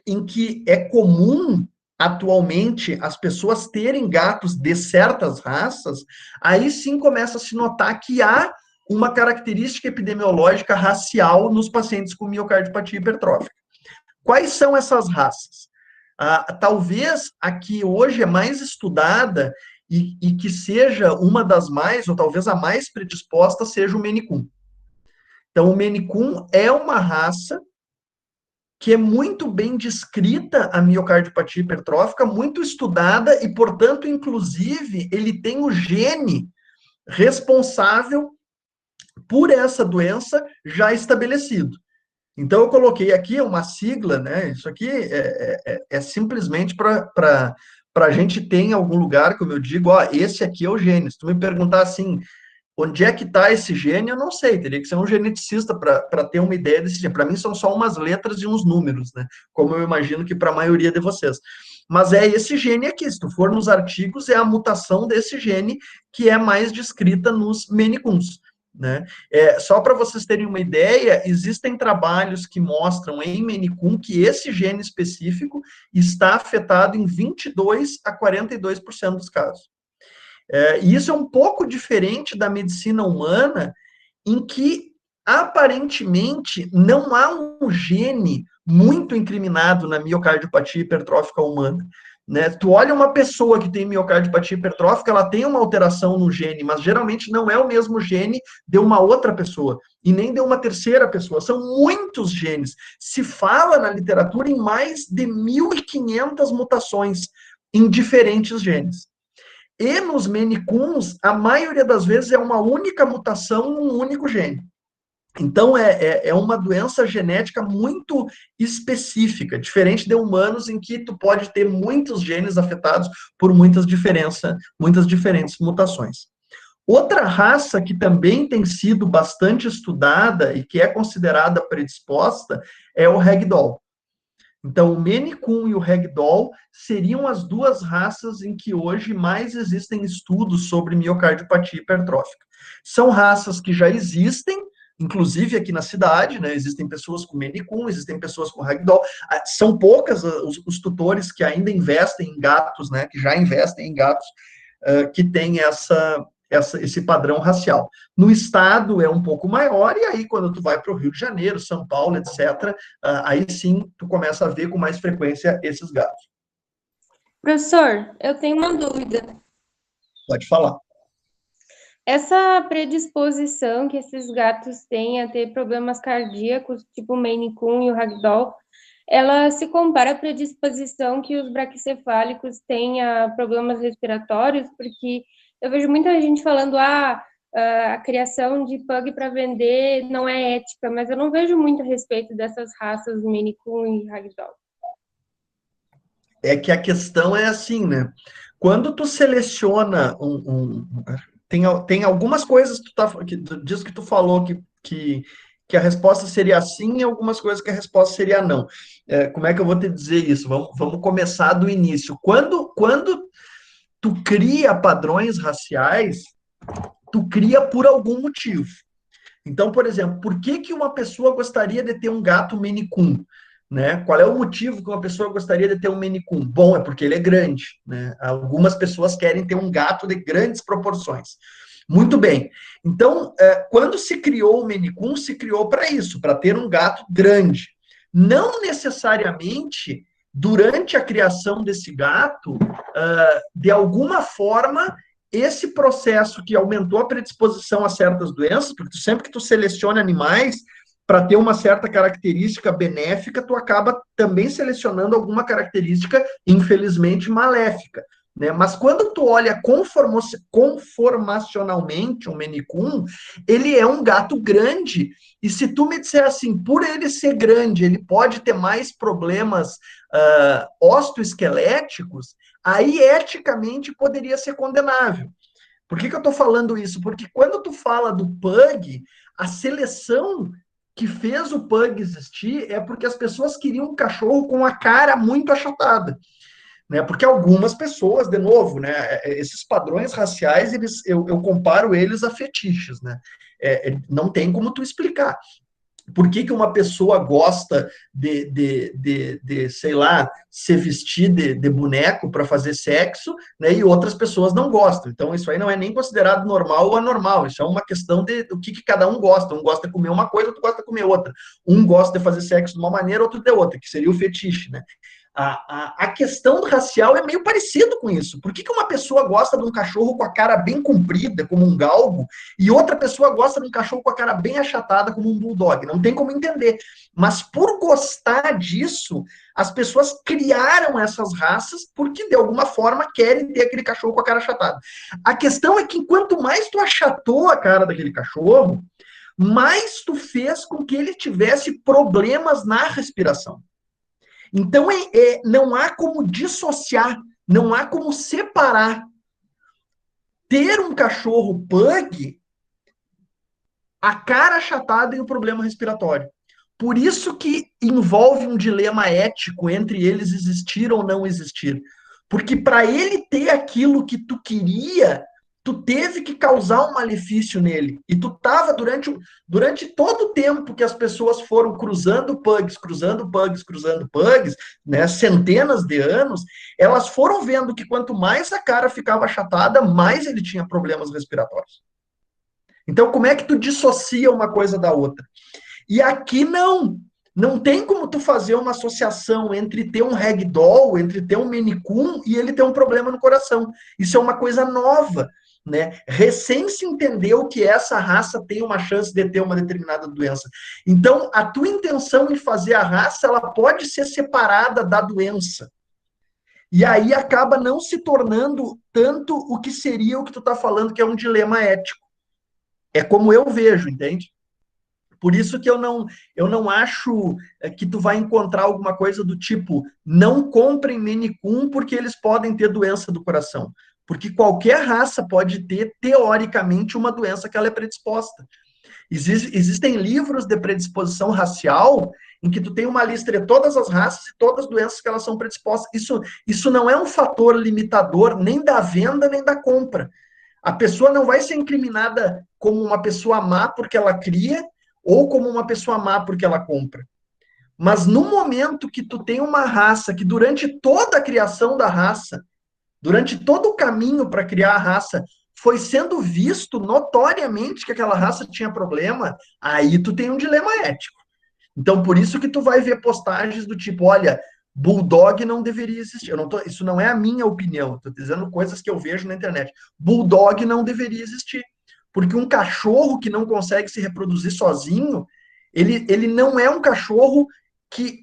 A: em que é comum atualmente as pessoas terem gatos de certas raças, aí sim começa a se notar que há uma característica epidemiológica racial nos pacientes com miocardiopatia hipertrófica. Quais são essas raças? Talvez a que hoje é mais estudada e que seja uma das mais, ou talvez a mais predisposta, seja o Maine Coon. Então, o Maine Coon é uma raça que é muito bem descrita a miocardiopatia hipertrófica, muito estudada e, portanto, inclusive, ele tem o gene responsável por essa doença já estabelecido. Então, eu coloquei aqui uma sigla, né? Isso aqui é simplesmente para a gente ter em algum lugar, como eu digo, ó, esse aqui é o gene. Se tu me perguntar assim, onde é que está esse gene, eu não sei, teria que ser um geneticista para ter uma ideia desse gene. Para mim, são só umas letras e uns números, né? Como eu imagino que para a maioria de vocês. Mas é esse gene aqui, se tu for nos artigos, é a mutação desse gene que é mais descrita nos Maine Coons. Né? Só para vocês terem uma ideia, existem trabalhos que mostram em Maine Coon que esse gene específico está afetado em 22 a 42% dos casos. E isso é um pouco diferente da medicina humana, em que aparentemente não há um gene muito incriminado na miocardiopatia hipertrófica humana. Né? Tu olha uma pessoa que tem miocardiopatia hipertrófica, ela tem uma alteração no gene, mas geralmente não é o mesmo gene de uma outra pessoa, e nem de uma terceira pessoa. São muitos genes. Se fala na literatura em mais de 1.500 mutações em diferentes genes. E nos Maine Coons, a maioria das vezes é uma única mutação num único gene. Então, é uma doença genética muito específica, diferente de humanos, em que tu pode ter muitos genes afetados por muitas diferentes mutações. Outra raça que também tem sido bastante estudada e que é considerada predisposta é o Ragdoll. Então, o Maine Coon e o Ragdoll seriam as duas raças em que hoje mais existem estudos sobre miocardiopatia hipertrófica. São raças que já existem, inclusive aqui na cidade, né? Existem pessoas com Maine Coon, existem pessoas com Ragdoll. São poucas os tutores que ainda investem em gatos, né? Que já investem em gatos que têm esse padrão racial. No estado é um pouco maior, e aí quando tu vai para o Rio de Janeiro, São Paulo, etc., aí sim tu começa a ver com mais frequência esses gatos.
C: Professor, eu tenho uma dúvida.
A: Pode falar.
C: Essa predisposição que esses gatos têm a ter problemas cardíacos, tipo o Maine Coon e o Ragdoll, ela se compara à predisposição que os braquicefálicos têm a problemas respiratórios? Porque eu vejo muita gente falando, a criação de pug para vender não é ética, mas eu não vejo muito a respeito dessas raças Maine Coon e Ragdoll.
A: É que a questão é assim, né? Quando tu seleciona tem algumas coisas que diz que tu falou que a resposta seria sim, e algumas coisas que a resposta seria não. Como é que eu vou te dizer isso? Vamos começar do início. Quando tu cria padrões raciais, tu cria por algum motivo. Então, por exemplo, por que uma pessoa gostaria de ter um gato Maine Coon? Né? Qual é o motivo que uma pessoa gostaria de ter um Maine Coon? Bom, é porque ele é grande. Né? Algumas pessoas querem ter um gato de grandes proporções. Muito bem. Então, quando se criou o Maine Coon, se criou para isso, para ter um gato grande. Não necessariamente, durante a criação desse gato, de alguma forma, esse processo que aumentou a predisposição a certas doenças, porque sempre que tu seleciona animais para ter uma certa característica benéfica, tu acaba também selecionando alguma característica, infelizmente, maléfica. Né? Mas quando tu olha conformacionalmente um Maine Coon, ele é um gato grande, e se tu me disser assim, por ele ser grande, ele pode ter mais problemas osteoesqueléticos, aí eticamente poderia ser condenável. Por que eu estou falando isso? Porque quando tu fala do Pug, a seleção que fez o Pug existir é porque as pessoas queriam um cachorro com a cara muito achatada. Né? Porque algumas pessoas, de novo, né, esses padrões raciais, eu comparo eles a fetiches, né? Não tem como tu explicar. Por que uma pessoa gosta sei lá, se vestir de boneco para fazer sexo, né, e outras pessoas não gostam? Então, isso aí não é nem considerado normal ou anormal, isso é uma questão do que cada um gosta. Um gosta de comer uma coisa, outro gosta de comer outra. Um gosta de fazer sexo de uma maneira, outro de outra, que seria o fetiche, né? A questão racial é meio parecido com isso. Por que uma pessoa gosta de um cachorro com a cara bem comprida, como um galgo, e outra pessoa gosta de um cachorro com a cara bem achatada, como um bulldog? Não tem como entender. Mas por gostar disso, as pessoas criaram essas raças porque, de alguma forma, querem ter aquele cachorro com a cara achatada. A questão é que, quanto mais tu achatou a cara daquele cachorro, mais tu fez com que ele tivesse problemas na respiração. Então, não há como dissociar, não há como separar. Ter um cachorro pug, a cara achatada e o problema respiratório. Por isso que envolve um dilema ético entre eles existir ou não existir. Porque para ele ter aquilo que tu queria, tu teve que causar um malefício nele. E tu estava durante todo o tempo que as pessoas foram cruzando pugs, né, centenas de anos, elas foram vendo que quanto mais a cara ficava achatada, mais ele tinha problemas respiratórios. Então, como é que tu dissocia uma coisa da outra? E aqui não tem como tu fazer uma associação entre ter um ragdoll, entre ter um Maine Coon e ele ter um problema no coração. Isso é uma coisa nova. Né? Recém se entendeu que essa raça tem uma chance de ter uma determinada doença. Então, a tua intenção em fazer a raça, ela pode ser separada da doença. E aí acaba não se tornando tanto o que seria o que tu está falando, que é um dilema ético. É como eu vejo, entende? Por isso que eu não acho que tu vai encontrar alguma coisa do tipo, não comprem Maine Coon porque eles podem ter doença do coração. Porque qualquer raça pode ter, teoricamente, uma doença que ela é predisposta. Existem livros de predisposição racial em que tu tem uma lista de todas as raças e todas as doenças que elas são predispostas. Isso não é um fator limitador nem da venda nem da compra. A pessoa não vai ser incriminada como uma pessoa má porque ela cria ou como uma pessoa má porque ela compra. Mas no momento que tu tem uma raça que durante toda a criação da raça, durante todo o caminho para criar a raça, foi sendo visto notoriamente que aquela raça tinha problema, aí tu tem um dilema ético. Então, por isso que tu vai ver postagens do tipo, olha, Bulldog não deveria existir. Isso não é a minha opinião, estou dizendo coisas que eu vejo na internet. Bulldog não deveria existir. Porque um cachorro que não consegue se reproduzir sozinho, ele não é um cachorro que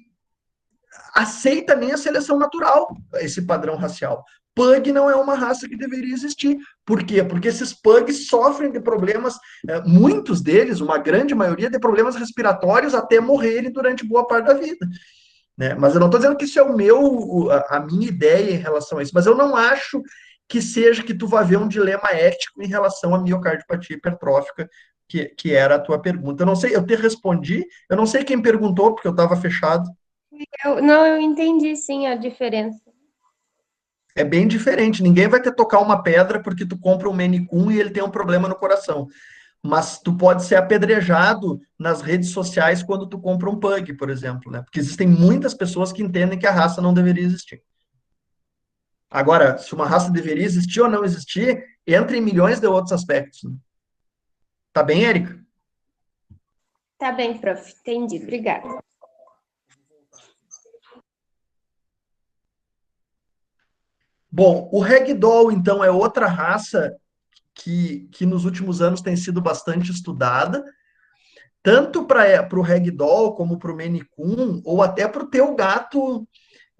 A: aceita nem a seleção natural, esse padrão racial. Pug não é uma raça que deveria existir. Por quê? Porque esses pugs sofrem de problemas, muitos deles, uma grande maioria, de problemas respiratórios até morrerem durante boa parte da vida. Né? Mas eu não estou dizendo que isso é a minha ideia em relação a isso, mas eu não acho que seja que tu vai ver um dilema ético em relação à miocardiopatia hipertrófica, que era a tua pergunta. Eu não sei, eu te respondi, eu não sei quem perguntou, porque eu estava fechado.
C: Eu entendi sim a diferença.
A: É bem diferente, ninguém vai te tocar uma pedra porque tu compra um Maine Coon e ele tem um problema no coração. Mas tu pode ser apedrejado nas redes sociais quando tu compra um pug, por exemplo, né? Porque existem muitas pessoas que entendem que a raça não deveria existir. Agora, se uma raça deveria existir ou não existir, entra em milhões de outros aspectos. Né? Tá bem, Érica?
C: Tá bem, prof. Entendi. Obrigada.
A: Bom, o Ragdoll, então, é outra raça que nos últimos anos tem sido bastante estudada, tanto para o Ragdoll como para o Maine Coon, ou até para o teu gato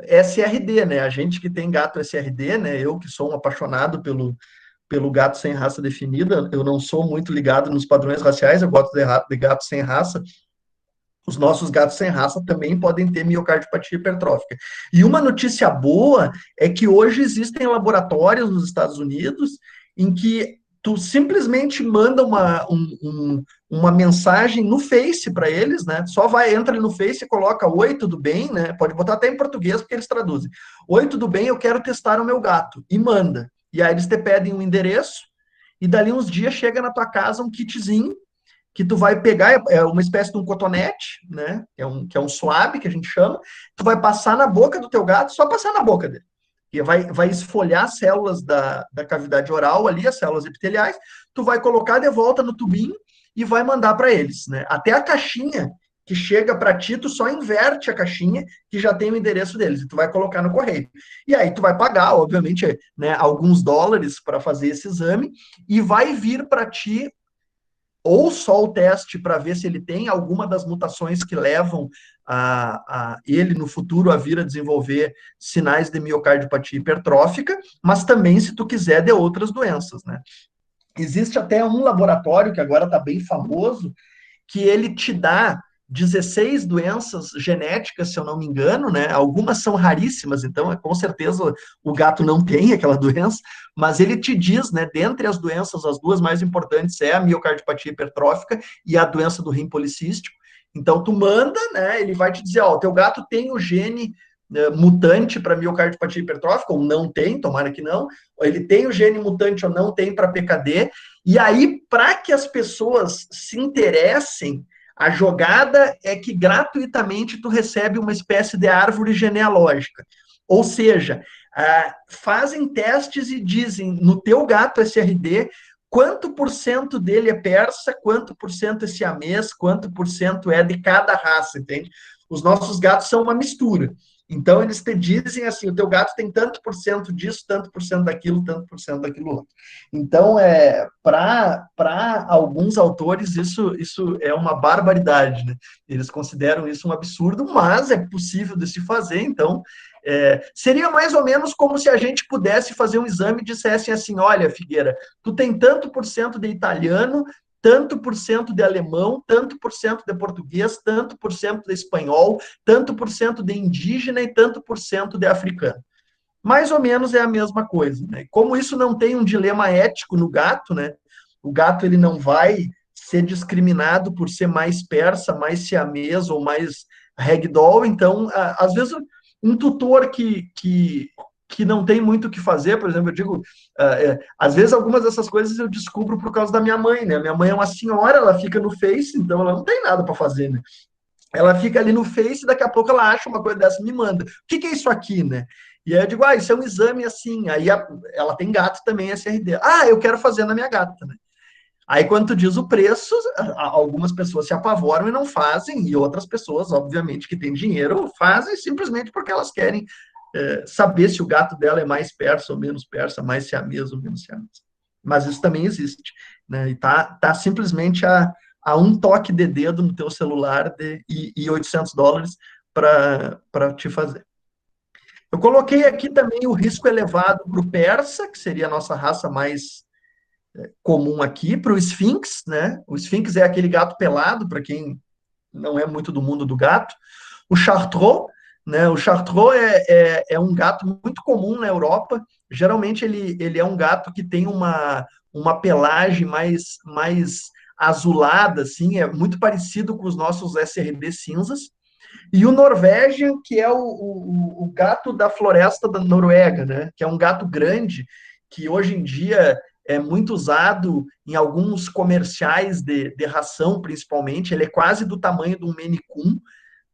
A: SRD, né? A gente que tem gato SRD, né? Eu que sou um apaixonado pelo gato sem raça definida, eu não sou muito ligado nos padrões raciais, eu gosto de gato sem raça. Os nossos gatos sem raça também podem ter miocardiopatia hipertrófica. E uma notícia boa é que hoje existem laboratórios nos Estados Unidos em que tu simplesmente manda uma mensagem no Face para eles, né? Só entra ali no Face e coloca: oi, tudo bem, né? Pode botar até em português, porque eles traduzem. Oi, tudo bem, eu quero testar o meu gato. E manda. E aí eles te pedem um endereço, e dali uns dias chega na tua casa um kitzinho, que tu vai pegar, é uma espécie de um cotonete, né? Que é um suave, que a gente chama. Tu vai passar na boca do teu gato, só passar na boca dele. E vai esfolhar as células da cavidade oral ali, as células epiteliais, tu vai colocar de volta no tubinho e vai mandar para eles, né? Até a caixinha que chega para ti, tu só inverte a caixinha que já tem o endereço deles e tu vai colocar no correio. E aí tu vai pagar, obviamente, né, alguns dólares para fazer esse exame e vai vir para ti ou só o teste para ver se ele tem alguma das mutações que levam a ele no futuro a vir a desenvolver sinais de miocardiopatia hipertrófica, mas também, se tu quiser, de outras doenças, né? Existe até um laboratório que agora está bem famoso, que ele te dá 16 doenças genéticas, se eu não me engano, né? Algumas são raríssimas, então com certeza o gato não tem aquela doença, mas ele te diz, né, dentre as doenças, as duas mais importantes é a miocardiopatia hipertrófica e a doença do rim policístico. Então tu manda, né, ele vai te dizer, ó, o teu gato tem o gene mutante para miocardiopatia hipertrófica, ou não tem, tomara que não, ele tem o gene mutante ou não tem para PKD, e aí, para que as pessoas se interessem, a jogada é que gratuitamente tu recebe uma espécie de árvore genealógica. Ou seja, fazem testes e dizem, no teu gato SRD, quanto por cento dele é persa, quanto por cento é siamês, quanto por cento é de cada raça, entende? Os nossos gatos são uma mistura. Então, eles te dizem assim, o teu gato tem tanto por cento disso, tanto por cento daquilo, tanto por cento daquilo outro. Então, para alguns autores, isso é uma barbaridade, né? Eles consideram isso um absurdo, mas é possível de se fazer. Então, seria mais ou menos como se a gente pudesse fazer um exame e dissessem assim, olha, Figueira, tu tem tanto por cento de italiano, tanto por cento de alemão, tanto por cento de português, tanto por cento de espanhol, tanto por cento de indígena e tanto por cento de africano. Mais ou menos é a mesma coisa, né? Como isso não tem um dilema ético no gato, né? O gato ele não vai ser discriminado por ser mais persa, mais siamês ou mais ragdoll. Então, às vezes, um tutor que não tem muito o que fazer, por exemplo, eu digo, às vezes algumas dessas coisas eu descubro por causa da minha mãe, né? Minha mãe é uma senhora, ela fica no Face, então ela não tem nada para fazer, né? Ela fica ali no Face e daqui a pouco ela acha uma coisa dessa e me manda. O que é isso aqui, né? E aí eu digo, isso é um exame assim. Aí ela tem gato também, SRD. Eu quero fazer na minha gata, né? Aí quando tu diz o preço, algumas pessoas se apavoram e não fazem, e outras pessoas, obviamente, que têm dinheiro, fazem simplesmente porque elas querem saber se o gato dela é mais persa ou menos persa, mais siamês ou menos siamês. Mas isso também existe, né? E tá simplesmente a um toque de dedo no teu celular e $800 para te fazer. Eu coloquei aqui também o risco elevado para o persa, que seria a nossa raça mais comum aqui, para o esfinx, né? O esfinx é aquele gato pelado, para quem não é muito do mundo do gato. O chartreux, né? O chartreux é um gato muito comum na Europa. Geralmente ele é um gato que tem uma pelagem mais azulada, assim, é muito parecido com os nossos SRD cinzas. E o Norwegian, que é o gato da floresta da Noruega, né? Que é um gato grande, que hoje em dia é muito usado em alguns comerciais de ração, principalmente. Ele é quase do tamanho de um Maine Coon,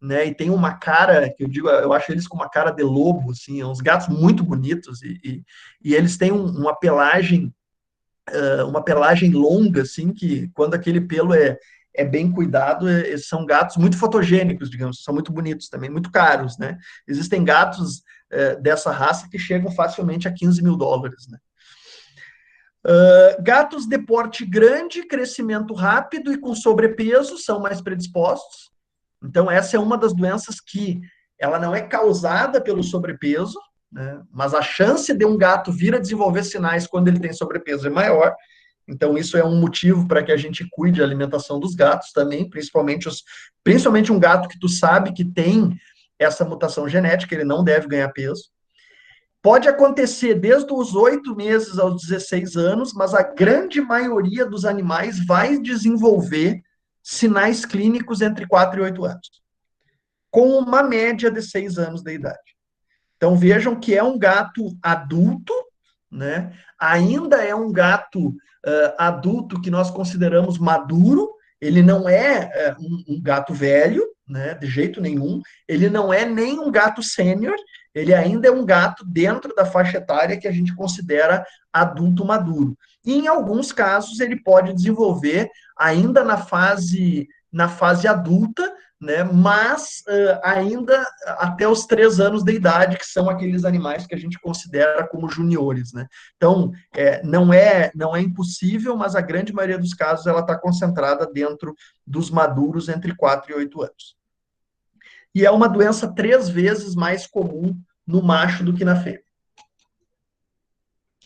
A: né? E tem uma cara, que eu acho eles com uma cara de lobo, assim, uns gatos muito bonitos, e eles têm uma pelagem longa, assim, que quando aquele pelo é bem cuidado, eles são gatos muito fotogênicos, digamos, são muito bonitos também, muito caros, né? Existem gatos dessa raça que chegam facilmente a $15 mil, né? Gatos de porte grande, crescimento rápido e com sobrepeso são mais predispostos. Então, essa é uma das doenças que ela não é causada pelo sobrepeso, né? Mas a chance de um gato vir a desenvolver sinais quando ele tem sobrepeso é maior. Então, isso é um motivo para que a gente cuide da alimentação dos gatos também, principalmente um gato que tu sabe que tem essa mutação genética, ele não deve ganhar peso. Pode acontecer desde os 8 meses aos 16 anos, mas a grande maioria dos animais vai desenvolver sinais clínicos entre 4 e 8 anos, com uma média de 6 anos de idade. Então, vejam que é um gato adulto, né? Ainda é um gato adulto que nós consideramos maduro, ele não é um gato velho, né? De jeito nenhum, ele não é nem um gato sênior, ele ainda é um gato dentro da faixa etária que a gente considera adulto maduro. E em alguns casos ele pode desenvolver ainda na fase adulta, né, mas ainda até os 3 anos de idade, que são aqueles animais que a gente considera como juniores, né? Então, não é impossível, mas a grande maioria dos casos ela está concentrada dentro dos maduros entre 4 e 8 anos. E é uma doença 3 vezes mais comum no macho do que na fêmea.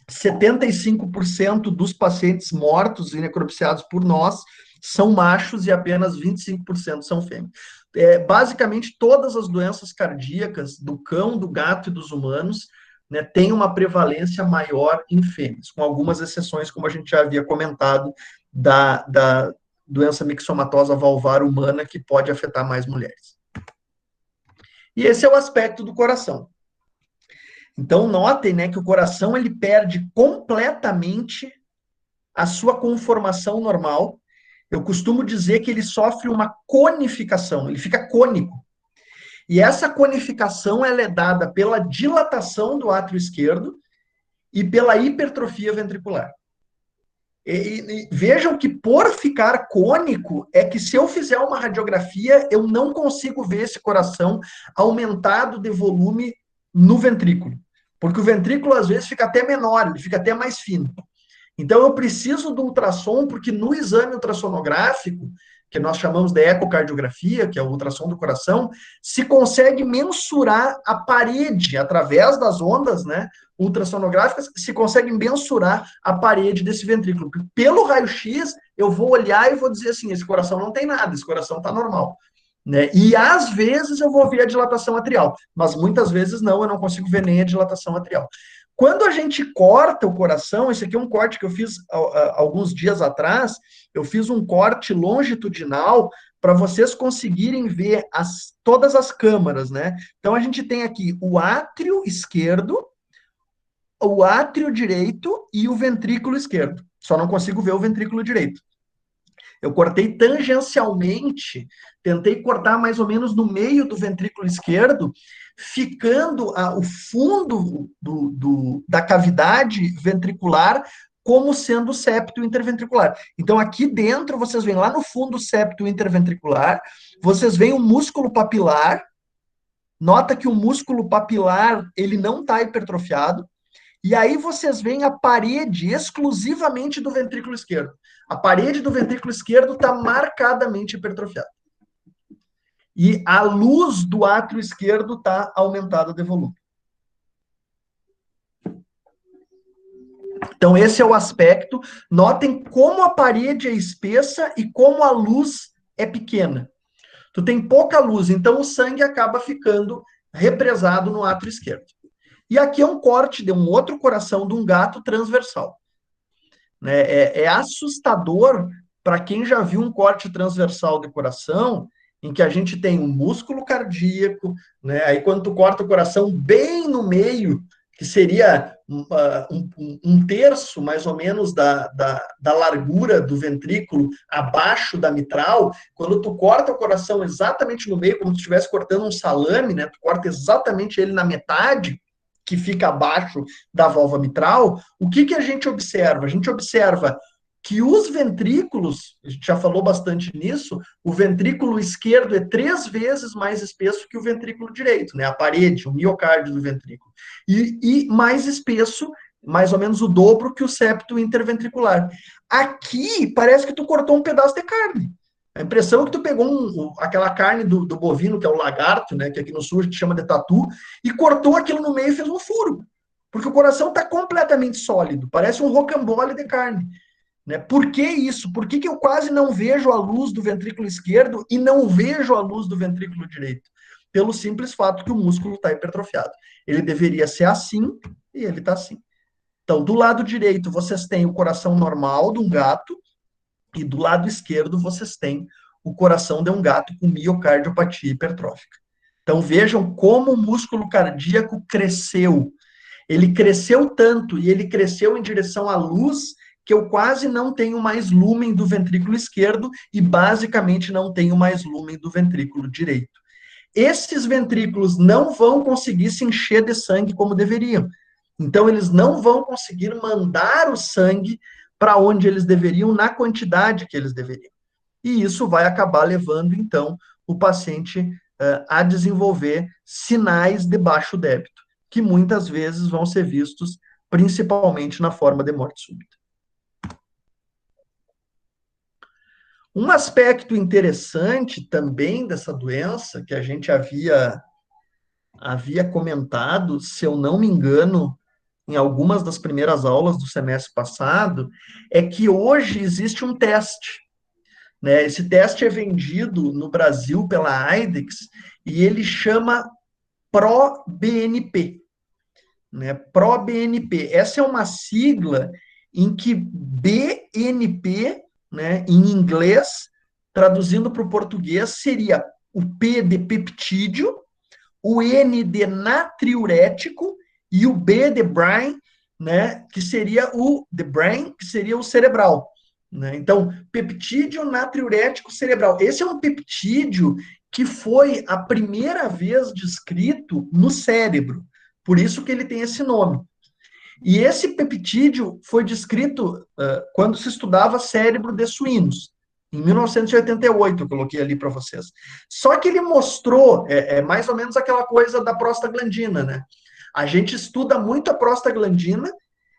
A: 75% dos pacientes mortos e necropsiados por nós são machos e apenas 25% são fêmeas. Basicamente, todas as doenças cardíacas do cão, do gato e dos humanos, né, têm uma prevalência maior em fêmeas, com algumas exceções, como a gente já havia comentado, da doença mixomatosa valvar humana, que pode afetar mais mulheres. E esse é o aspecto do coração. Então, notem, né, que o coração ele perde completamente a sua conformação normal. Eu costumo dizer que ele sofre uma conificação, ele fica cônico. E essa conificação ela é dada pela dilatação do átrio esquerdo e pela hipertrofia ventricular. E vejam que por ficar cônico, é que se eu fizer uma radiografia, eu não consigo ver esse coração aumentado de volume no ventrículo. Porque o ventrículo, às vezes, fica até menor, ele fica até mais fino. Então, eu preciso do ultrassom, porque no exame ultrassonográfico, que nós chamamos de ecocardiografia, que é o ultrassom do coração, se consegue mensurar a parede, através das ondas, né, ultrassonográficas, se consegue mensurar a parede desse ventrículo. Pelo raio-x, eu vou olhar e vou dizer assim, esse coração não tem nada, esse coração está normal. Né? E às vezes eu vou ver a dilatação atrial, mas muitas vezes não, eu não consigo ver nem a dilatação atrial. Quando a gente corta o coração, esse aqui é um corte que eu fiz alguns dias atrás, eu fiz um corte longitudinal para vocês conseguirem ver todas as câmaras, né? Então a gente tem aqui o átrio esquerdo, o átrio direito e o ventrículo esquerdo. Só não consigo ver o ventrículo direito. Eu cortei tangencialmente, tentei cortar mais ou menos no meio do ventrículo esquerdo, ficando o fundo da cavidade ventricular como sendo o septo interventricular. Então, aqui dentro, vocês veem lá no fundo o septo interventricular, vocês veem o músculo papilar, nota que o músculo papilar, ele não está hipertrofiado, e aí vocês veem a parede exclusivamente do ventrículo esquerdo. A parede do ventrículo esquerdo está marcadamente hipertrofiada. E a luz do átrio esquerdo está aumentada de volume. Então, esse é o aspecto. Notem como a parede é espessa e como a luz é pequena. Tu tem pouca luz, então o sangue acaba ficando represado no átrio esquerdo. E aqui é um corte de um outro coração de um gato transversal. É assustador para quem já viu um corte transversal de coração, em que a gente tem um músculo cardíaco, né? Aí quando tu corta o coração bem no meio, que seria um terço, mais ou menos, da largura do ventrículo, abaixo da mitral, quando tu corta o coração exatamente no meio, como se estivesse cortando um salame, né? Tu corta exatamente ele na metade, que fica abaixo da válvula mitral, o que a gente observa? A gente observa que os ventrículos, a gente já falou bastante nisso, o ventrículo esquerdo é 3 vezes mais espesso que o ventrículo direito, né? A parede, o miocárdio do ventrículo. E mais espesso, mais ou menos o dobro que o septo interventricular. Aqui, parece que tu cortou um pedaço de carne. A impressão é que tu pegou aquela carne do bovino, que é o lagarto, né, que aqui no sul a gente chama de tatu, e cortou aquilo no meio e fez um furo. Porque o coração está completamente sólido, parece um rocambole de carne. Né? Por que isso? Por que eu quase não vejo a luz do ventrículo esquerdo e não vejo a luz do ventrículo direito? pelo simples fato que o músculo está hipertrofiado. Ele deveria ser assim e ele está assim. Então, do lado direito, vocês têm o coração normal de um gato, e do lado esquerdo, vocês têm o coração de um gato com miocardiopatia hipertrófica. Então, vejam como o músculo cardíaco cresceu. Ele cresceu tanto, e ele cresceu em direção à luz, que eu quase não tenho mais lúmen do ventrículo esquerdo, e basicamente não tenho mais lúmen do ventrículo direito. Esses ventrículos não vão conseguir se encher de sangue como deveriam. Então, eles não vão conseguir mandar o sangue para onde eles deveriam, na quantidade que eles deveriam. E isso vai acabar levando, então, o paciente a desenvolver sinais de baixo débito, que muitas vezes vão ser vistos principalmente na forma de morte súbita. Um aspecto interessante também dessa doença, que a gente havia comentado, se eu não me engano, em algumas das primeiras aulas do semestre passado, é que hoje existe um teste, né? Esse teste é vendido no Brasil pela Aidex e ele chama ProBNP, né? ProBNP. Essa é uma sigla em que BNP, né, em inglês, traduzindo para o português, seria o P de peptídeo, o N de natriurético e o B de brain, né, que seria o the brain, que seria o cerebral, né? Então, peptídeo natriurético cerebral. Esse é um peptídeo que foi a primeira vez descrito no cérebro, por isso que ele tem esse nome. E esse peptídeo foi descrito quando se estudava cérebro de suínos, em 1988, eu coloquei ali para vocês. Só que ele mostrou, mais ou menos aquela coisa da prostaglandina, né? A gente estuda muito a prostaglandina,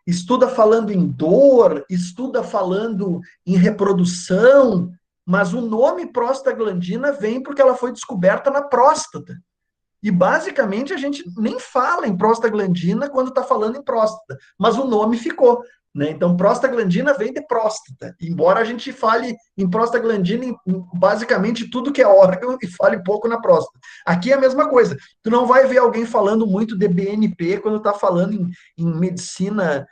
A: estuda falando em dor, estuda falando em reprodução, mas o nome prostaglandina vem porque ela foi descoberta na próstata. E, basicamente, a gente nem fala em prostaglandina quando está falando em próstata, mas o nome ficou, né? Então, prostaglandina vem de próstata, embora a gente fale em prostaglandina em basicamente tudo que é órgão e fale pouco na próstata. Aqui é a mesma coisa. Tu não vai ver alguém falando muito de BNP quando está falando em medicina,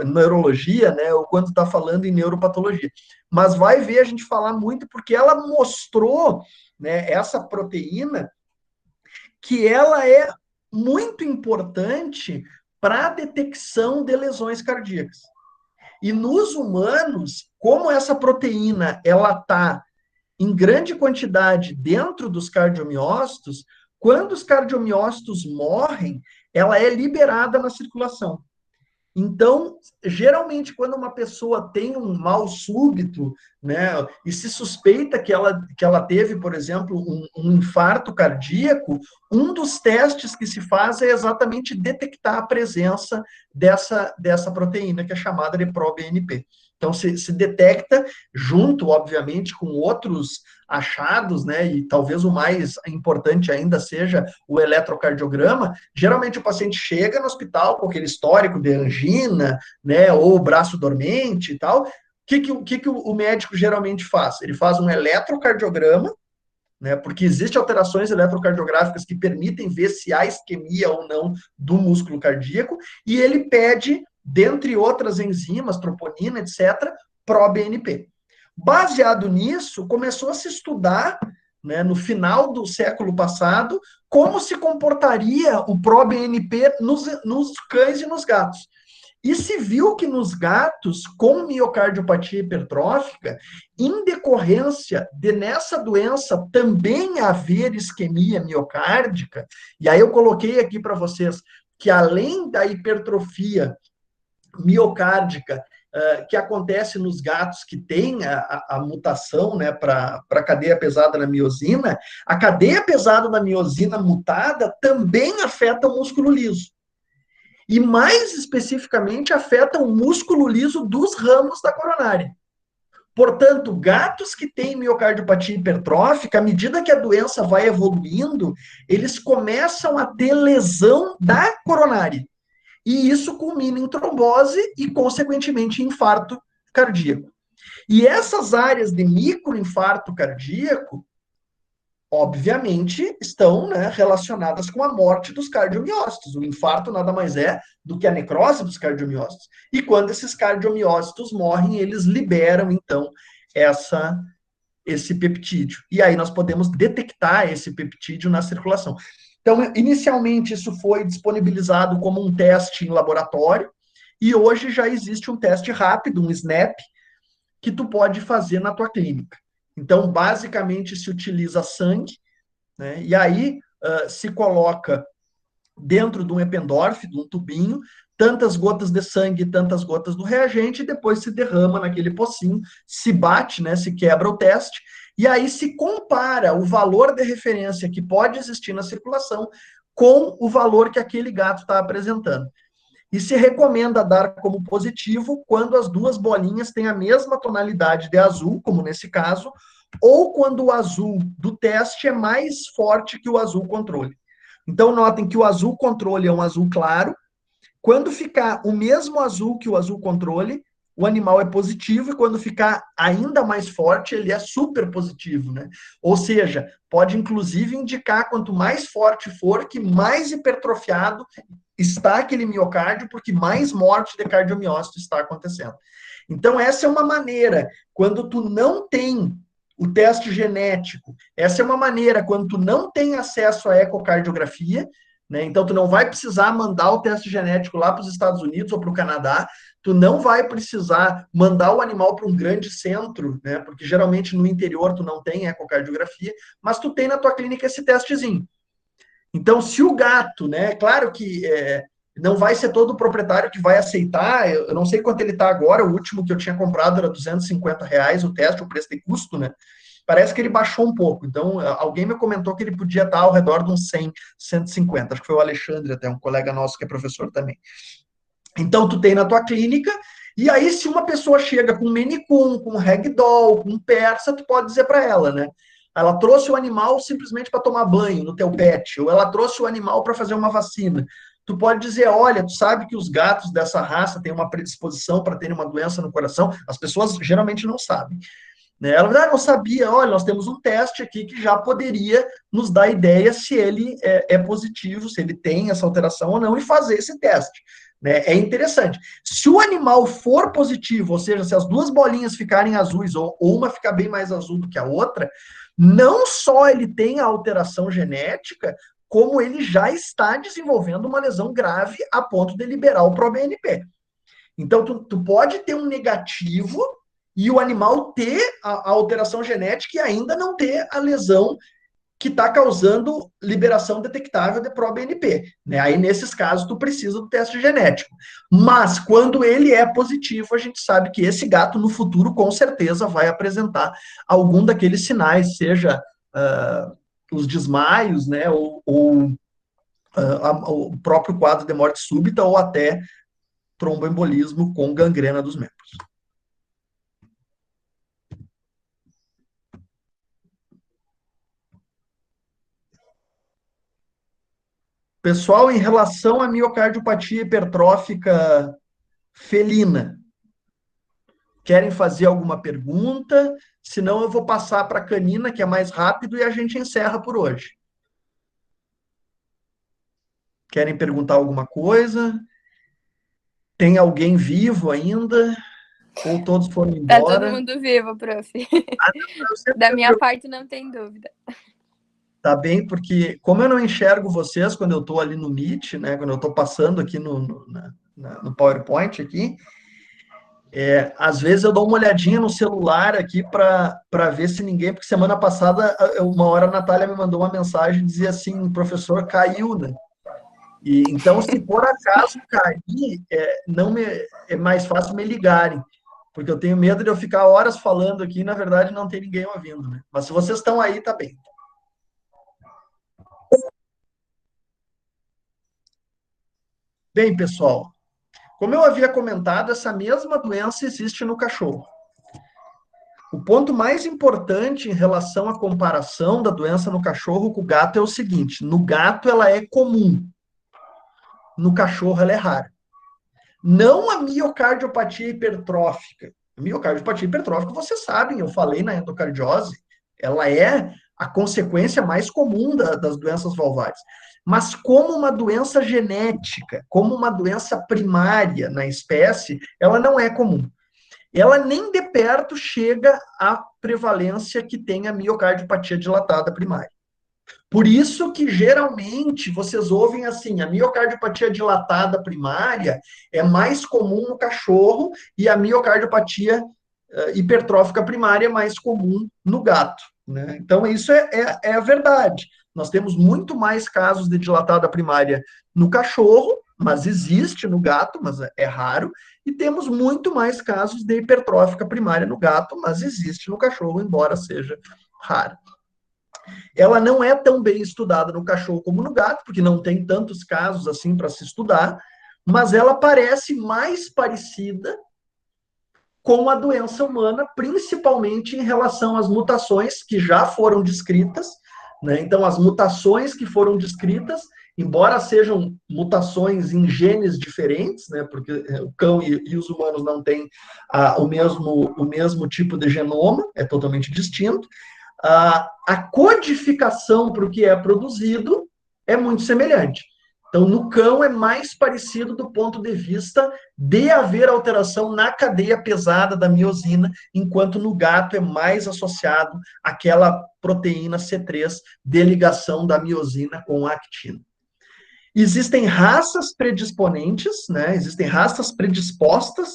A: neurologia, né? Ou quando está falando em neuropatologia. Mas vai ver a gente falar muito porque ela mostrou, né, essa proteína, que ela é muito importante para a detecção de lesões cardíacas. E nos humanos, como essa proteína ela está em grande quantidade dentro dos cardiomiócitos, quando os cardiomiócitos morrem, ela é liberada na circulação. Então, geralmente, quando uma pessoa tem um mal súbito, né, e se suspeita que ela teve, por exemplo, um infarto cardíaco, um dos testes que se faz é exatamente detectar a presença dessa proteína, que é chamada de ProBNP. Então, se detecta, junto, obviamente, com outros achados, né, e talvez o mais importante ainda seja o eletrocardiograma. Geralmente o paciente chega no hospital com aquele histórico de angina, né, ou braço dormente e tal. O que o médico geralmente faz? Ele faz um eletrocardiograma, né, porque existem alterações eletrocardiográficas que permitem ver se há isquemia ou não do músculo cardíaco, e ele pede, dentre outras enzimas, troponina, etc., ProBNP. Baseado nisso, começou a se estudar, né, no final do século passado, como se comportaria o ProBNP nos cães e nos gatos. E se viu que nos gatos com miocardiopatia hipertrófica, em decorrência de nessa doença também haver isquemia miocárdica, e aí eu coloquei aqui para vocês que além da hipertrofia miocárdica, que acontece nos gatos que têm a mutação, né, para a cadeia pesada na miosina, a cadeia pesada da miosina mutada também afeta o músculo liso. E mais especificamente afeta o músculo liso dos ramos da coronária. Portanto, gatos que têm miocardiopatia hipertrófica, à medida que a doença vai evoluindo, eles começam a ter lesão da coronária. E isso culmina em trombose e, consequentemente, infarto cardíaco. E essas áreas de microinfarto cardíaco, obviamente, estão, né, relacionadas com a morte dos cardiomiócitos. O infarto nada mais é do que a necrose dos cardiomiócitos. E quando esses cardiomiócitos morrem, eles liberam, então, esse peptídeo. E aí nós podemos detectar esse peptídeo na circulação. Então, inicialmente, isso foi disponibilizado como um teste em laboratório, e hoje já existe um teste rápido, um SNAP, que tu pode fazer na tua clínica. Então, basicamente, se utiliza sangue, né, e aí se coloca dentro de um Eppendorf, de um tubinho, tantas gotas de sangue, tantas gotas do reagente, e depois se derrama naquele pocinho, se bate, né, se quebra o teste, e aí se compara o valor de referência que pode existir na circulação com o valor que aquele gato está apresentando. E se recomenda dar como positivo quando as duas bolinhas têm a mesma tonalidade de azul, como nesse caso, ou quando o azul do teste é mais forte que o azul controle. Então, notem que o azul controle é um azul claro. Quando ficar o mesmo azul que o azul controle, o animal é positivo, e quando ficar ainda mais forte, ele é super positivo, né? Ou seja, pode inclusive indicar, quanto mais forte for, que mais hipertrofiado está aquele miocárdio, porque mais morte de cardiomiócito está acontecendo. Então, essa é uma maneira, quando tu não tem o teste genético, essa é uma maneira, quando tu não tem acesso à ecocardiografia, né? Então, tu não vai precisar mandar o teste genético lá para os Estados Unidos ou para o Canadá, tu não vai precisar mandar o animal para um grande centro, né? Porque geralmente no interior tu não tem ecocardiografia, mas tu tem na tua clínica esse testezinho. Então, se o gato, né? Claro que não vai ser todo proprietário que vai aceitar, eu não sei quanto ele está agora, o último que eu tinha comprado era R$ 250 o teste, o preço de custo, né? Parece que ele baixou um pouco. Então, alguém me comentou que ele podia estar ao redor de uns 100, 150. Acho que foi o Alexandre, até um colega nosso que é professor também. Então, tu tem na tua clínica, e aí se uma pessoa chega com Maine Coon, com Ragdoll, com Persa, tu pode dizer para ela, né? Ela trouxe o animal simplesmente para tomar banho no teu pet, ou ela trouxe o animal para fazer uma vacina. Tu pode dizer, olha, tu sabe que os gatos dessa raça têm uma predisposição para terem uma doença no coração. As pessoas geralmente não sabem. Né? Ela não sabia, olha, nós temos um teste aqui que já poderia nos dar ideia se ele é positivo, se ele tem essa alteração ou não, e fazer esse teste. Né? É interessante. Se o animal for positivo, ou seja, se as duas bolinhas ficarem azuis, ou uma ficar bem mais azul do que a outra, não só ele tem a alteração genética, como ele já está desenvolvendo uma lesão grave a ponto de liberar o ProBNP. Então, tu pode ter um negativo e o animal ter a alteração genética e ainda não ter a lesão que está causando liberação detectável de ProBNP. Né? Aí, nesses casos, tu precisa do teste genético. Mas, quando ele é positivo, a gente sabe que esse gato, no futuro, com certeza, vai apresentar algum daqueles sinais, seja os desmaios, né, ou o próprio quadro de morte súbita, ou até tromboembolismo com gangrena dos membros. Pessoal, em relação à miocardiopatia hipertrófica felina, querem fazer alguma pergunta? Senão eu vou passar para a canina, que é mais rápido, e a gente encerra por hoje. Querem perguntar alguma coisa? Tem alguém vivo ainda? Ou todos foram
D: Tá todo
A: embora?
D: mundo vivo, prof.
A: Não,
D: Da minha parte, não tem dúvida.
A: Tá bem, porque como eu não enxergo vocês quando eu estou ali no Meet, né, quando eu estou passando aqui no PowerPoint aqui, às vezes eu dou uma olhadinha no celular aqui para ver se ninguém, porque semana passada, uma hora a Natália me mandou uma mensagem e dizia assim, professor, caiu, né? Então, se por acaso cair, é mais fácil me ligarem, porque eu tenho medo de eu ficar horas falando aqui e, na verdade, não ter ninguém ouvindo, né? Mas se vocês estão aí, tá bem. Bem, pessoal, como eu havia comentado, essa mesma doença existe no cachorro. O ponto mais importante em relação à comparação da doença no cachorro com o gato é o seguinte: no gato ela é comum, no cachorro ela é rara. Não a miocardiopatia hipertrófica. A miocardiopatia hipertrófica, vocês sabem, eu falei na endocardiose, ela é a consequência mais comum das doenças valvares. Mas como uma doença genética, como uma doença primária na espécie, ela não é comum. Ela nem de perto chega à prevalência que tem a miocardiopatia dilatada primária. Por isso que, geralmente, vocês ouvem assim, a miocardiopatia dilatada primária é mais comum no cachorro e a miocardiopatia hipertrófica primária é mais comum no gato. Né? Então, isso é a verdade. Nós temos muito mais casos de dilatada primária no cachorro, mas existe no gato, mas é raro, e temos muito mais casos de hipertrófica primária no gato, mas existe no cachorro, embora seja raro. Ela não é tão bem estudada no cachorro como no gato, porque não tem tantos casos assim para se estudar, mas ela parece mais parecida com a doença humana, principalmente em relação às mutações que já foram descritas, né? Então, as mutações que foram descritas, embora sejam mutações em genes diferentes, né? Porque o cão e os humanos não têm o mesmo tipo de genoma, é totalmente distinto, a codificação para o que é produzido é muito semelhante. Então, no cão é mais parecido do ponto de vista de haver alteração na cadeia pesada da miosina, enquanto no gato é mais associado àquela proteína C3 de ligação da miosina com a actina. Existem raças predisponentes, né? Existem raças predispostas.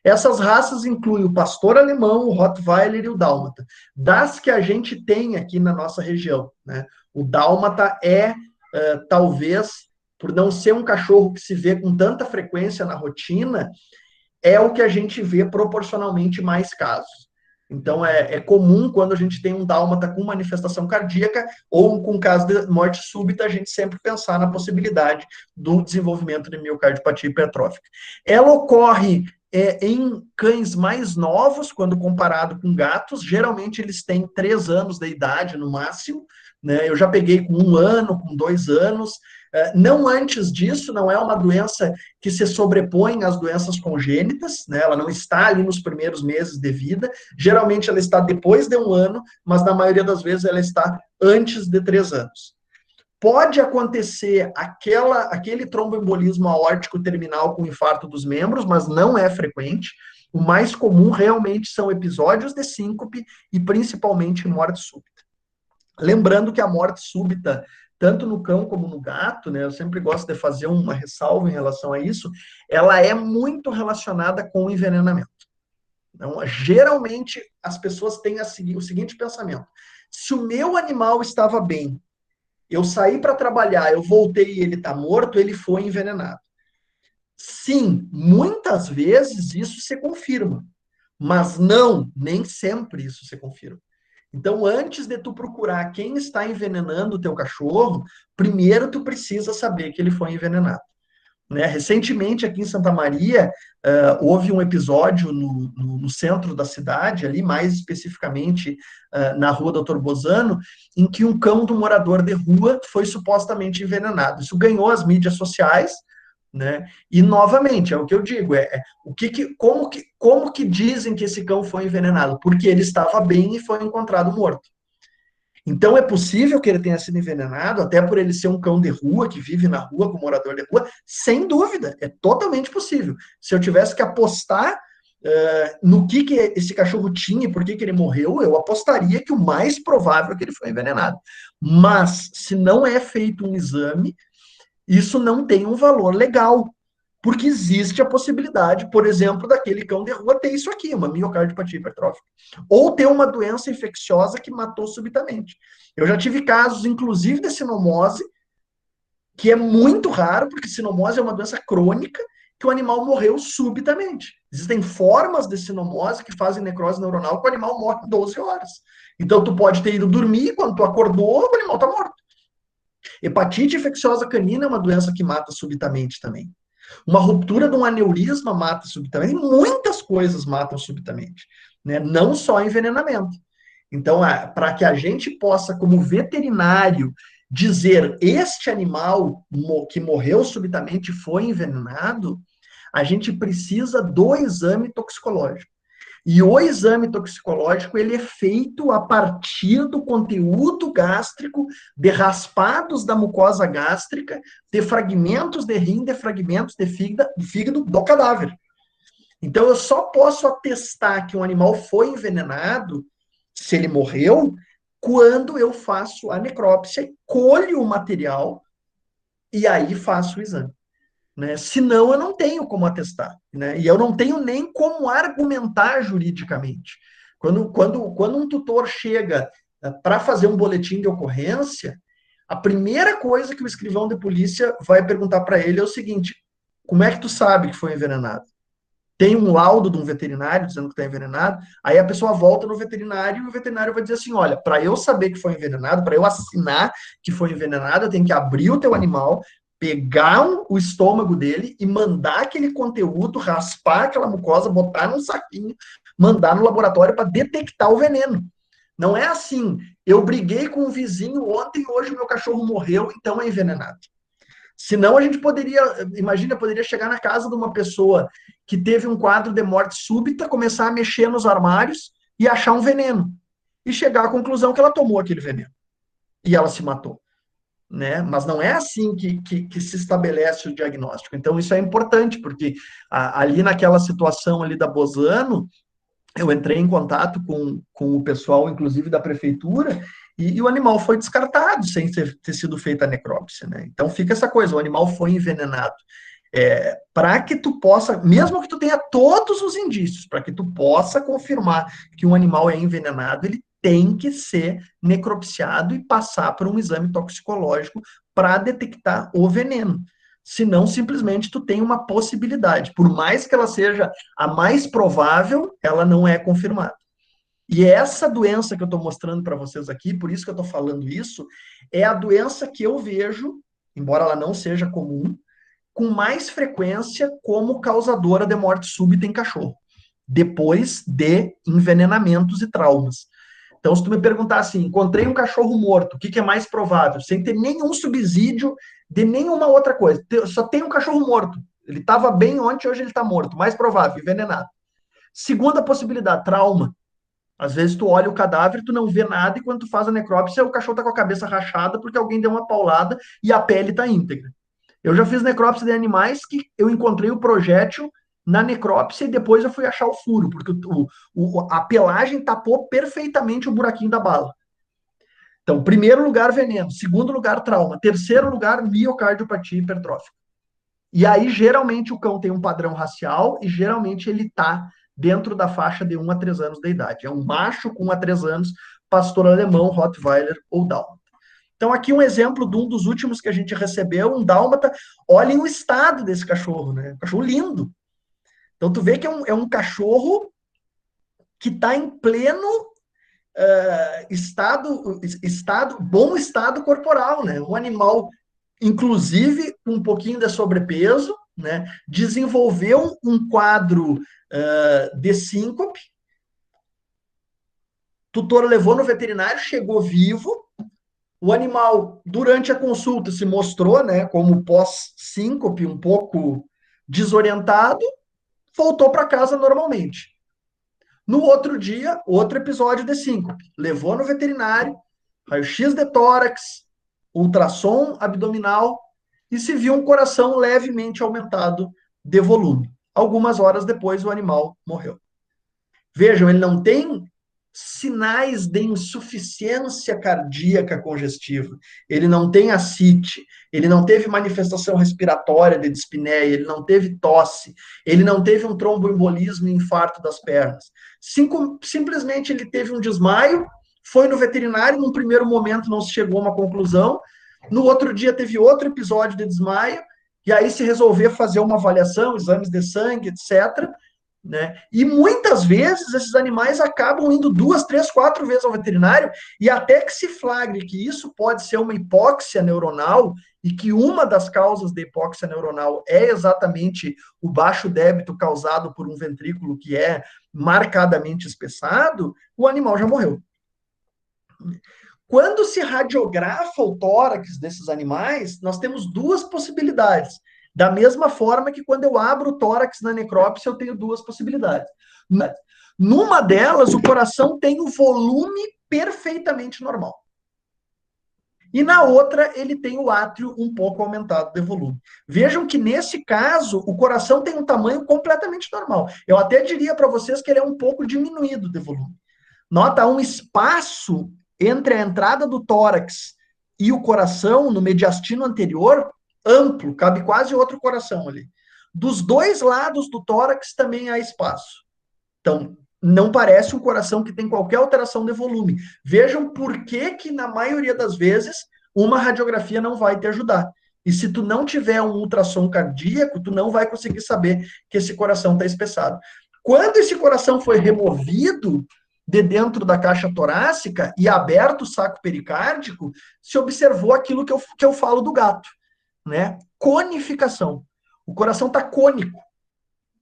A: Essas raças incluem o pastor alemão, o Rottweiler e o dálmata. Das que a gente tem aqui na nossa região, né? O dálmata talvez, por não ser um cachorro que se vê com tanta frequência na rotina, é o que a gente vê proporcionalmente mais casos. Então, é comum, quando a gente tem um dálmata com manifestação cardíaca ou com caso de morte súbita, a gente sempre pensar na possibilidade do desenvolvimento de miocardiopatia hipertrófica. Ela ocorre em cães mais novos, quando comparado com gatos. Geralmente, eles têm 3 anos de idade, no máximo. Né? Eu já peguei com 1 ano, com 2 anos. Não antes disso, não é uma doença que se sobrepõe às doenças congênitas, né? Ela não está ali nos primeiros meses de vida, geralmente ela está depois de 1 ano, mas na maioria das vezes ela está antes de 3 anos. Pode acontecer aquele tromboembolismo aórtico terminal com infarto dos membros, mas não é frequente. O mais comum realmente são episódios de síncope e principalmente morte súbita. Lembrando que a morte súbita, tanto no cão como no gato, né, eu sempre gosto de fazer uma ressalva em relação a isso, ela é muito relacionada com o envenenamento. Então, geralmente, as pessoas têm o seguinte pensamento: se o meu animal estava bem, eu saí para trabalhar, eu voltei e ele está morto, ele foi envenenado. Sim, muitas vezes isso se confirma, mas não, nem sempre isso se confirma. Então, antes de tu procurar quem está envenenando o teu cachorro, primeiro tu precisa saber que ele foi envenenado. Né? Recentemente, aqui em Santa Maria, houve um episódio no centro da cidade, ali mais especificamente na rua Doutor Bozano, em que um cão do morador de rua foi supostamente envenenado. Isso ganhou as mídias sociais, né? E, novamente, é o que eu digo, como que dizem que esse cão foi envenenado? Porque ele estava bem e foi encontrado morto. Então, é possível que ele tenha sido envenenado, até por ele ser um cão de rua, que vive na rua com morador de rua, sem dúvida, é totalmente possível. Se eu tivesse que apostar no que esse cachorro tinha e por que ele morreu, eu apostaria que o mais provável é que ele foi envenenado. Mas, se não é feito um exame, isso não tem um valor legal, porque existe a possibilidade, por exemplo, daquele cão de rua ter isso aqui, uma miocardiopatia hipertrófica, ou ter uma doença infecciosa que matou subitamente. Eu já tive casos, inclusive, de sinomose, que é muito raro, porque sinomose é uma doença crônica, que o animal morreu subitamente. Existem formas de sinomose que fazem necrose neuronal que o animal morre em 12 horas. Então, tu pode ter ido dormir, quando tu acordou, o animal está morto. Hepatite infecciosa canina é uma doença que mata subitamente também. Uma ruptura de um aneurisma mata subitamente. Muitas coisas matam subitamente, né? Não só envenenamento. Então, para que a gente possa, como veterinário, dizer este animal que morreu subitamente foi envenenado, a gente precisa do exame toxicológico. E o exame toxicológico, ele é feito a partir do conteúdo gástrico, de raspados da mucosa gástrica, de fragmentos de rim, de fragmentos de fígado do cadáver. Então, eu só posso atestar que um animal foi envenenado, se ele morreu, quando eu faço a necrópsia, colho o material e aí faço o exame. Né? Senão, eu não tenho como atestar. Né? E eu não tenho nem como argumentar juridicamente. Quando um tutor chega para fazer um boletim de ocorrência, a primeira coisa que o escrivão de polícia vai perguntar para ele é o seguinte: como é que tu sabe que foi envenenado? Tem um laudo de um veterinário dizendo que está envenenado, aí a pessoa volta no veterinário e o veterinário vai dizer assim: olha, para eu saber que foi envenenado, para eu assinar que foi envenenado, eu tenho que abrir o teu animal, pegar o estômago dele e mandar aquele conteúdo, raspar aquela mucosa, botar num saquinho, mandar no laboratório para detectar o veneno. Não é assim, eu briguei com um vizinho ontem, hoje o meu cachorro morreu, então é envenenado. Senão a gente poderia, imagina, poderia chegar na casa de uma pessoa que teve um quadro de morte súbita, começar a mexer nos armários e achar um veneno. E chegar à conclusão que ela tomou aquele veneno. E ela se matou. Né? Mas não é assim que se estabelece o diagnóstico. Então, isso é importante, porque ali naquela situação ali da Bozano, eu entrei em contato com o pessoal, inclusive da prefeitura, e o animal foi descartado sem ter sido feita a necrópsia, né? Então fica essa coisa, o animal foi envenenado. Para que tu possa, mesmo que tu tenha todos os indícios, para que tu possa confirmar que um animal é envenenado, ele tem que ser necropsiado e passar por um exame toxicológico para detectar o veneno. Senão, simplesmente, tu tem uma possibilidade. Por mais que ela seja a mais provável, ela não é confirmada. E essa doença que eu estou mostrando para vocês aqui, por isso que eu estou falando isso, é a doença que eu vejo, embora ela não seja comum, com mais frequência como causadora de morte súbita em cachorro, depois de envenenamentos e traumas. Então, se tu me perguntar assim, encontrei um cachorro morto, o que é mais provável? Sem ter nenhum subsídio de nenhuma outra coisa. Só tem um cachorro morto. Ele estava bem ontem, hoje ele está morto. Mais provável, envenenado. Segunda possibilidade, trauma. Às vezes tu olha o cadáver, tu não vê nada, e quando tu faz a necrópsia, o cachorro está com a cabeça rachada porque alguém deu uma paulada e a pele está íntegra. Eu já fiz necrópsia de animais que eu encontrei o projétil na necrópsia e depois eu fui achar o furo, porque a pelagem tapou perfeitamente o buraquinho da bala. Então, primeiro lugar, veneno. Segundo lugar, trauma. Terceiro lugar, miocardiopatia hipertrófica. E aí, geralmente, o cão tem um padrão racial e geralmente ele está dentro da faixa de 1 a 3 anos de idade. É um macho com 1 a 3 anos, pastor alemão, Rottweiler ou Dálmata. Então, aqui um exemplo de um dos últimos que a gente recebeu, um Dálmata. Olhem o estado desse cachorro, né? Um cachorro lindo. Então, tu vê que é um cachorro que está em pleno bom estado corporal, né? Um animal, inclusive, com um pouquinho de sobrepeso, né? Desenvolveu um quadro de síncope. O tutor levou no veterinário, chegou vivo. O animal, durante a consulta, se mostrou, né, como pós-síncope, um pouco desorientado, voltou para casa normalmente. No outro dia, outro episódio de síncope. Levou no veterinário, raio-x de tórax, ultrassom abdominal, e se viu um coração levemente aumentado de volume. Algumas horas depois, o animal morreu. Vejam, ele não tem sinais de insuficiência cardíaca congestiva, ele não tem ascite, ele não teve manifestação respiratória de dispneia, ele não teve tosse, ele não teve um tromboembolismo e infarto das pernas. Simplesmente ele teve um desmaio, foi no veterinário, num primeiro momento não se chegou a uma conclusão, no outro dia teve outro episódio de desmaio, e aí se resolveu fazer uma avaliação, exames de sangue, etc., né? E muitas vezes esses animais acabam indo 2, 3, 4 vezes ao veterinário, e até que se flagre que isso pode ser uma hipóxia neuronal, e que uma das causas da hipóxia neuronal é exatamente o baixo débito causado por um ventrículo que é marcadamente espessado, o animal já morreu. Quando se radiografa o tórax desses animais, nós temos duas possibilidades. Da mesma forma que quando eu abro o tórax na necrópsia, eu tenho duas possibilidades. Numa delas, o coração tem o volume perfeitamente normal. E na outra, ele tem o átrio um pouco aumentado de volume. Vejam que, nesse caso, o coração tem um tamanho completamente normal. Eu até diria para vocês que ele é um pouco diminuído de volume. Nota um espaço entre a entrada do tórax e o coração, no mediastino anterior, amplo, cabe quase outro coração ali. Dos dois lados do tórax também há espaço. Então, não parece um coração que tem qualquer alteração de volume. Vejam por que, na maioria das vezes, uma radiografia não vai te ajudar. E se tu não tiver um ultrassom cardíaco, tu não vai conseguir saber que esse coração está espessado. Quando esse coração foi removido de dentro da caixa torácica e aberto o saco pericárdico, se observou aquilo que eu falo do gato, né? Conificação. O coração está cônico.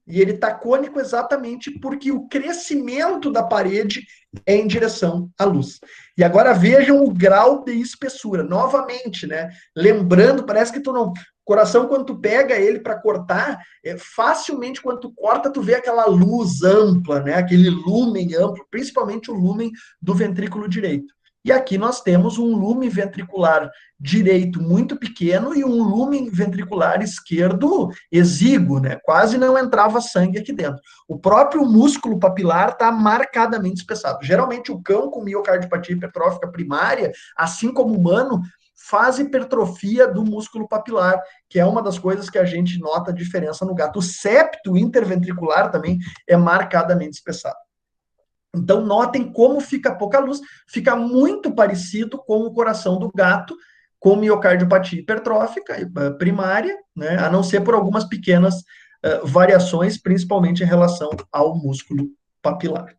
A: E ele está cônico exatamente porque o crescimento da parede é em direção à luz. E agora vejam o grau de espessura. Novamente, né? Lembrando, parece que tu não... Coração, quando tu pega ele para cortar, facilmente quando tu corta, tu vê aquela luz ampla, né? Aquele lúmen amplo, principalmente o lúmen do ventrículo direito. E aqui nós temos um lúmen ventricular direito muito pequeno e um lúmen ventricular esquerdo exíguo, né? Quase não entrava sangue aqui dentro. O próprio músculo papilar está marcadamente espessado. Geralmente o cão com miocardiopatia hipertrófica primária, assim como o humano, faz hipertrofia do músculo papilar, que é uma das coisas que a gente nota a diferença no gato. O septo interventricular também é marcadamente espessado. Então, notem como fica pouca luz, fica muito parecido com o coração do gato, com miocardiopatia hipertrófica primária, né, a não ser por algumas pequenas variações, principalmente em relação ao músculo papilar.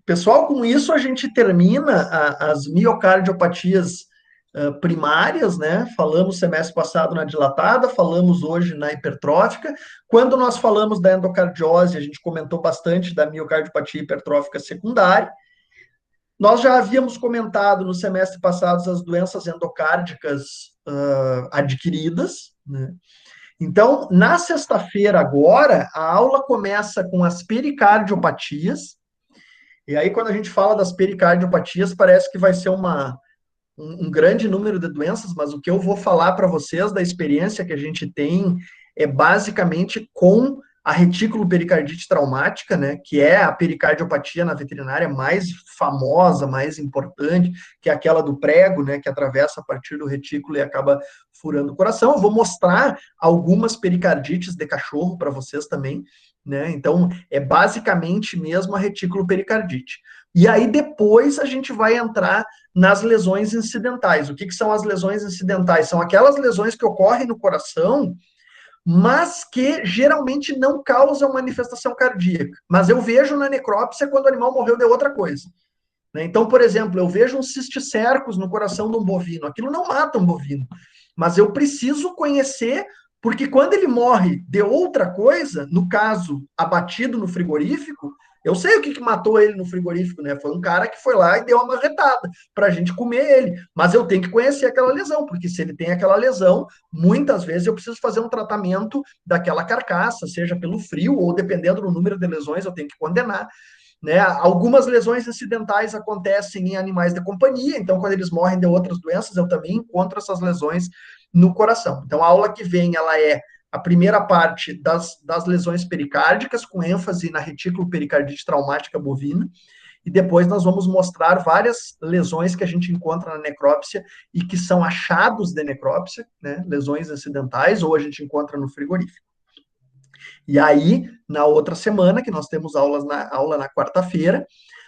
A: Pessoal, com isso a gente termina as miocardiopatias primárias, né? Falamos semestre passado na dilatada, falamos hoje na hipertrófica. Quando nós falamos da endocardiose, a gente comentou bastante da miocardiopatia hipertrófica secundária. Nós já havíamos comentado no semestre passado as doenças endocárdicas adquiridas, né? Então, na sexta-feira agora, a aula começa com as pericardiopatias. E aí, quando a gente fala das pericardiopatias, parece que vai ser um grande número de doenças, mas o que eu vou falar para vocês da experiência que a gente tem é basicamente com a retículo pericardite traumática, né, que é a pericardiopatia na veterinária mais famosa, mais importante, que é aquela do prego, né, que atravessa a partir do retículo e acaba furando o coração. Eu vou mostrar algumas pericardites de cachorro para vocês também, né? Então, é basicamente mesmo a retículo pericardite. E aí, depois, a gente vai entrar nas lesões incidentais. O que são as lesões incidentais? São aquelas lesões que ocorrem no coração, mas que geralmente não causam manifestação cardíaca. Mas eu vejo na necrópsia quando o animal morreu de outra coisa, né? Então, por exemplo, eu vejo um cisticercos no coração de um bovino. Aquilo não mata um bovino, mas eu preciso conhecer, porque quando ele morre de outra coisa, no caso, abatido no frigorífico, eu sei o que matou ele no frigorífico, né? Foi um cara que foi lá e deu uma marretada para a gente comer ele. Mas eu tenho que conhecer aquela lesão, porque se ele tem aquela lesão, muitas vezes eu preciso fazer um tratamento daquela carcaça, seja pelo frio ou dependendo do número de lesões, eu tenho que condenar, né? Algumas lesões acidentais acontecem em animais de companhia, então quando eles morrem de outras doenças, eu também encontro essas lesões no coração. Então a aula que vem, ela é a primeira parte das lesões pericárdicas, com ênfase na retículo pericardite traumática bovina, e depois nós vamos mostrar várias lesões que a gente encontra na necrópsia e que são achados de necrópsia, né? Lesões acidentais, ou a gente encontra no frigorífico. E aí, na outra semana, que nós temos aula na quarta-feira,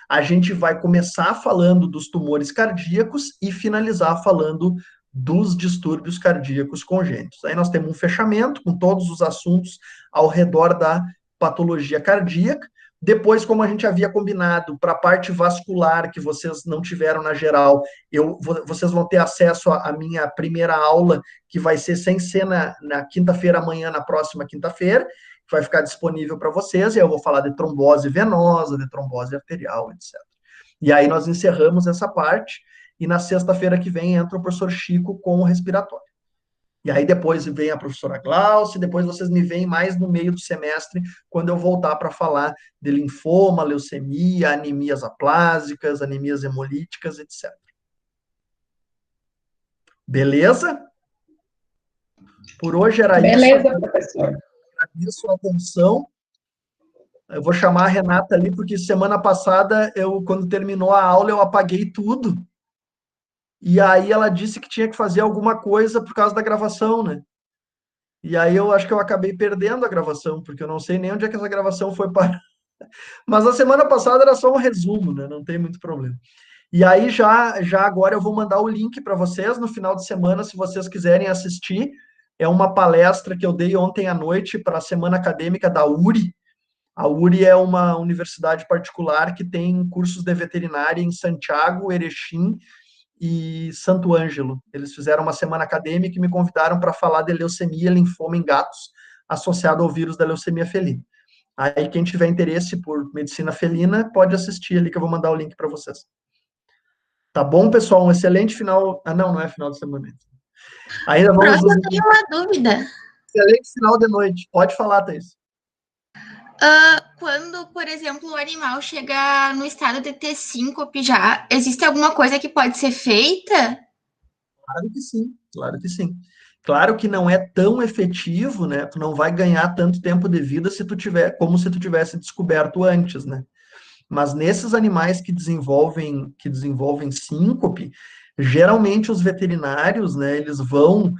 A: a gente vai começar falando dos tumores cardíacos e finalizar falando dos distúrbios cardíacos congênitos. Aí nós temos um fechamento com todos os assuntos ao redor da patologia cardíaca. Depois, como a gente havia combinado, para a parte vascular, que vocês não tiveram na geral, vocês vão ter acesso à minha primeira aula, que vai ser sem ser na quinta-feira, amanhã, na próxima quinta-feira, que vai ficar disponível para vocês, e eu vou falar de trombose venosa, de trombose arterial, etc. E aí nós encerramos essa parte, e na sexta-feira que vem entra o professor Chico com o respiratório. E aí depois vem a professora Glaucia, depois vocês me veem mais no meio do semestre, quando eu voltar para falar de linfoma, leucemia, anemias aplásicas, anemias hemolíticas, etc. Beleza? Por hoje era isso.
E: Beleza, professor.
A: Agradeço a atenção. Eu vou chamar a Renata ali, porque semana passada, quando terminou a aula, eu apaguei tudo. E aí ela disse que tinha que fazer alguma coisa por causa da gravação, né? E aí eu acho que eu acabei perdendo a gravação, porque eu não sei nem onde é que essa gravação foi parar. Mas a semana passada era só um resumo, né? Não tem muito problema. E aí já agora eu vou mandar o link para vocês no final de semana, se vocês quiserem assistir. É uma palestra que eu dei ontem à noite para a Semana Acadêmica da URI. A URI é uma universidade particular que tem cursos de veterinária em Santiago, Erechim e Santo Ângelo. Eles fizeram uma semana acadêmica e me convidaram para falar de leucemia e linfoma em gatos associado ao vírus da leucemia felina. Aí quem tiver interesse por medicina felina pode assistir ali que eu vou mandar o link para vocês. Tá bom, pessoal? Um excelente final... Ah, não é final de semana. Ainda vamos...
F: Próximo, eu tenho uma dúvida.
A: Excelente final de noite. Pode falar, Thaís.
F: Quando, por exemplo, o animal chega no estado de ter síncope já, existe alguma coisa que pode ser feita?
A: Claro que sim, claro que sim. Claro que não é tão efetivo, né? Tu não vai ganhar tanto tempo de vida como se tu tivesse descoberto antes, né? Mas nesses animais que desenvolvem síncope, geralmente os veterinários, né, eles vão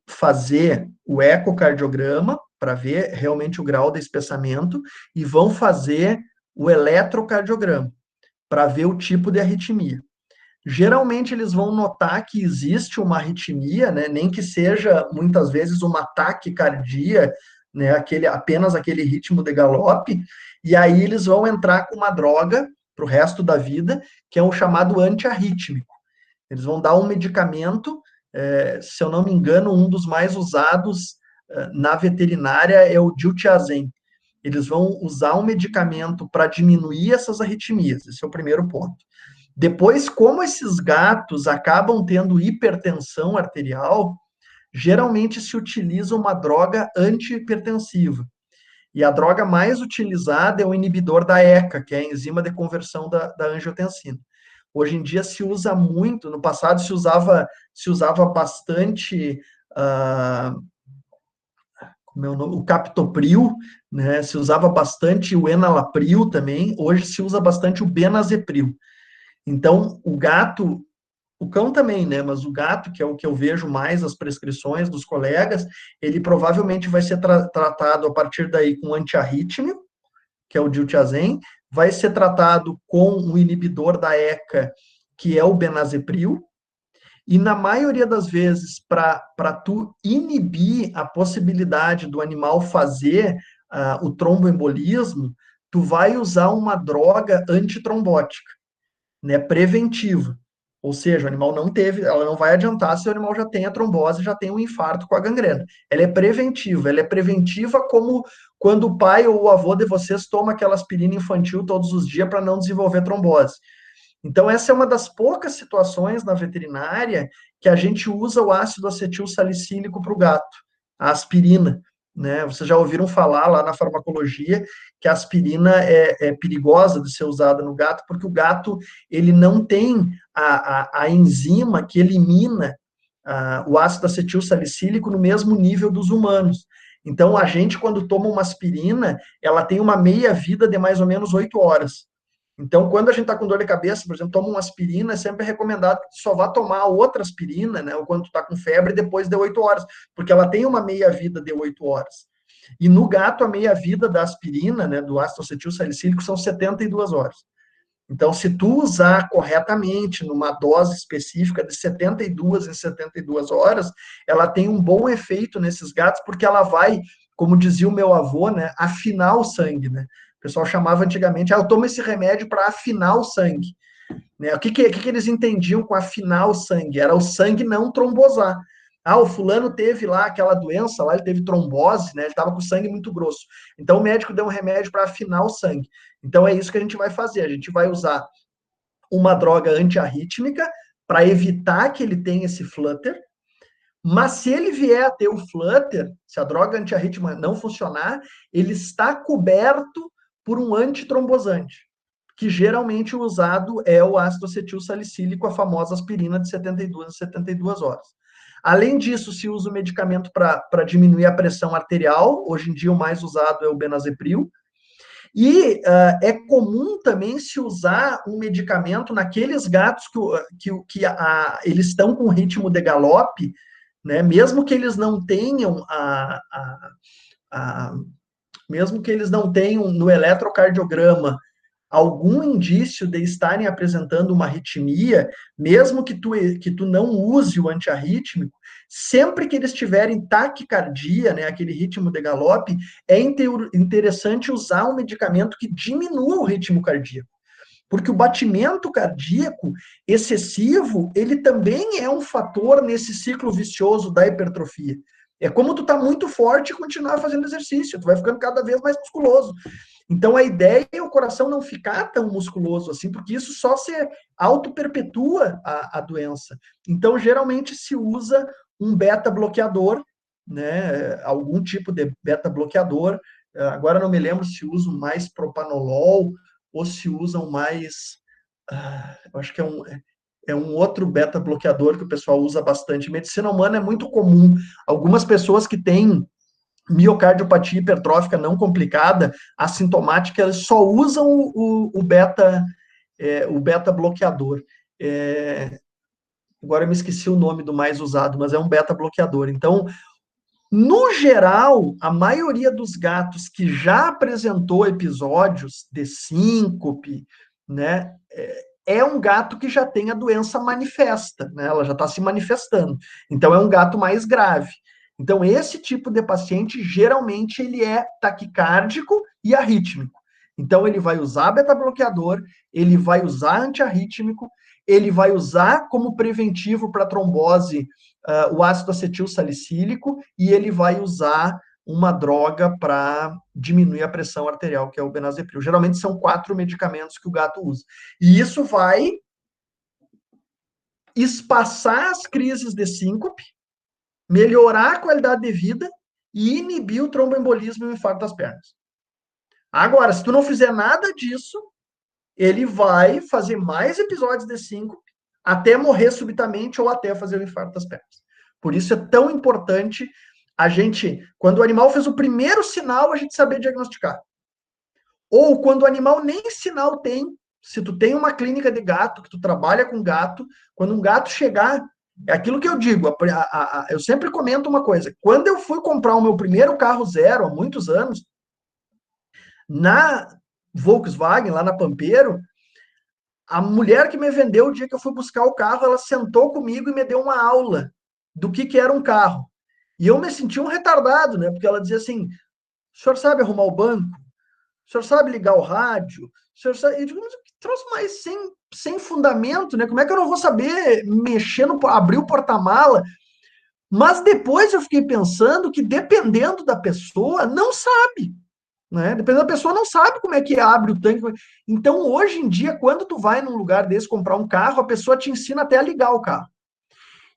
A: fazer o ecocardiograma para ver realmente o grau de espessamento e vão fazer o eletrocardiograma para ver o tipo de arritmia. Geralmente eles vão notar que existe uma arritmia, né, nem que seja muitas vezes uma taquicardia, né, apenas aquele ritmo de galope, e aí eles vão entrar com uma droga para o resto da vida, que é o chamado antiarrítmico. Eles vão dar um medicamento, se eu não me engano, um dos mais usados na veterinária é o diltiazem. Eles vão usar um medicamento para diminuir essas arritmias, esse é o primeiro ponto. Depois, como esses gatos acabam tendo hipertensão arterial, geralmente se utiliza uma droga antihipertensiva. E a droga mais utilizada é o inibidor da ECA, que é a enzima de conversão da angiotensina. Hoje em dia se usa muito, no passado se usava bastante o captopril, né? Se usava bastante o enalapril também, hoje se usa bastante o benazepril. Então, o cão também, né? Mas o gato, que é o que eu vejo mais as prescrições dos colegas, ele provavelmente vai ser tratado a partir daí com antiarrítmio, que é o diltiazem, vai ser tratado com o inibidor da ECA, que é o benazepril, e na maioria das vezes, para tu inibir a possibilidade do animal fazer o tromboembolismo, tu vai usar uma droga antitrombótica, né, preventiva. Ou seja, o animal ela não vai adiantar se o animal já tem a trombose, já tem um infarto com a gangrena. Ela é preventiva como quando o pai ou o avô de vocês toma aquela aspirina infantil todos os dias para não desenvolver trombose. Então, essa é uma das poucas situações na veterinária que a gente usa o ácido acetil salicílico para o gato, a aspirina, né? Vocês já ouviram falar lá na farmacologia que a aspirina é perigosa de ser usada no gato, porque o gato ele não tem a enzima que elimina o ácido acetil salicílico no mesmo nível dos humanos. Então, a gente, quando toma uma aspirina, ela tem uma meia-vida de mais ou menos 8 horas. Então, quando a gente está com dor de cabeça, por exemplo, toma uma aspirina, é sempre recomendado que só vá tomar outra aspirina, né? Ou quando tu está com febre, depois de 8 horas, porque ela tem uma meia-vida de 8 horas. E no gato, a meia-vida da aspirina, né, do ácido acetil salicílico, são 72 horas. Então, se tu usar corretamente, numa dose específica de 72 em 72 horas, ela tem um bom efeito nesses gatos, porque ela vai, como dizia o meu avô, né, afinar o sangue, né? O pessoal chamava antigamente, eu tomo esse remédio para afinar o sangue. Né? O que eles entendiam com afinar o sangue? Era o sangue não trombosar. O fulano teve lá aquela doença, lá ele teve trombose, né? Ele estava com o sangue muito grosso. Então o médico deu um remédio para afinar o sangue. Então é isso que a gente vai fazer. A gente vai usar uma droga antiarrítmica para evitar que ele tenha esse flutter, mas se ele vier a ter o flutter, se a droga antiarrítmica não funcionar, ele está coberto por um antitrombosante, que geralmente o usado é o ácido acetil salicílico, a famosa aspirina de 72 a 72 horas. Além disso, se usa o medicamento para diminuir a pressão arterial, hoje em dia o mais usado é o benazepril, e é comum também se usar um medicamento naqueles gatos que eles estão com ritmo de galope, né? Mesmo que eles não tenham mesmo que eles não tenham no eletrocardiograma algum indício de estarem apresentando uma arritmia, mesmo que tu não use o antiarrítmico, sempre que eles tiverem taquicardia, né, aquele ritmo de galope, é interessante usar um medicamento que diminua o ritmo cardíaco. Porque o batimento cardíaco excessivo, ele também é um fator nesse ciclo vicioso da hipertrofia. É como tu tá muito forte e continuar fazendo exercício, tu vai ficando cada vez mais musculoso. Então, a ideia é o coração não ficar tão musculoso assim, porque isso só se auto-perpetua a doença. Então, geralmente se usa um beta-bloqueador, né? Algum tipo de beta-bloqueador. Agora não me lembro se usam mais propanolol ou se usam mais... eu acho que é um outro beta-bloqueador que o pessoal usa bastante. Em medicina humana é muito comum. Algumas pessoas que têm miocardiopatia hipertrófica não complicada, assintomática, elas só usam o beta-bloqueador. Agora eu me esqueci o nome do mais usado, mas é um beta-bloqueador. Então, no geral, a maioria dos gatos que já apresentou episódios de síncope, né, é um gato que já tem a doença manifesta, né, ela já está se manifestando. Então, é um gato mais grave. Então, esse tipo de paciente, geralmente, ele é taquicárdico e arrítmico. Então, ele vai usar beta-bloqueador, ele vai usar antiarrítmico, ele vai usar como preventivo para trombose o ácido acetil salicílico e ele vai usar uma droga para diminuir a pressão arterial, que é o benazepril. Geralmente, são 4 medicamentos que o gato usa. E isso vai espaçar as crises de síncope, melhorar a qualidade de vida e inibir o tromboembolismo e o infarto das pernas. Agora, se tu não fizer nada disso, ele vai fazer mais episódios de síncope até morrer subitamente ou até fazer o infarto das pernas. Por isso é tão importante a gente, quando o animal fez o primeiro sinal, a gente saber diagnosticar. Ou quando o animal nem sinal tem, se tu tem uma clínica de gato, que tu trabalha com gato, quando um gato chegar, é aquilo que eu digo, eu sempre comento uma coisa, quando eu fui comprar o meu primeiro carro zero, há muitos anos, na Volkswagen, lá na Pampeiro, a mulher que me vendeu o dia que eu fui buscar o carro, ela sentou comigo e me deu uma aula do que era um carro. E eu me senti um retardado, né? Porque ela dizia assim, o senhor sabe arrumar o banco? O senhor sabe ligar o rádio? O senhor sabe... Eu digo, mas que troço mais sem fundamento, né? Como é que eu não vou saber abrir o porta-mala? Mas depois eu fiquei pensando que, dependendo da pessoa, não sabe. Né? Dependendo da pessoa, não sabe como é que abre o tanque. Então, hoje em dia, quando tu vai num lugar desse comprar um carro, a pessoa te ensina até a ligar o carro.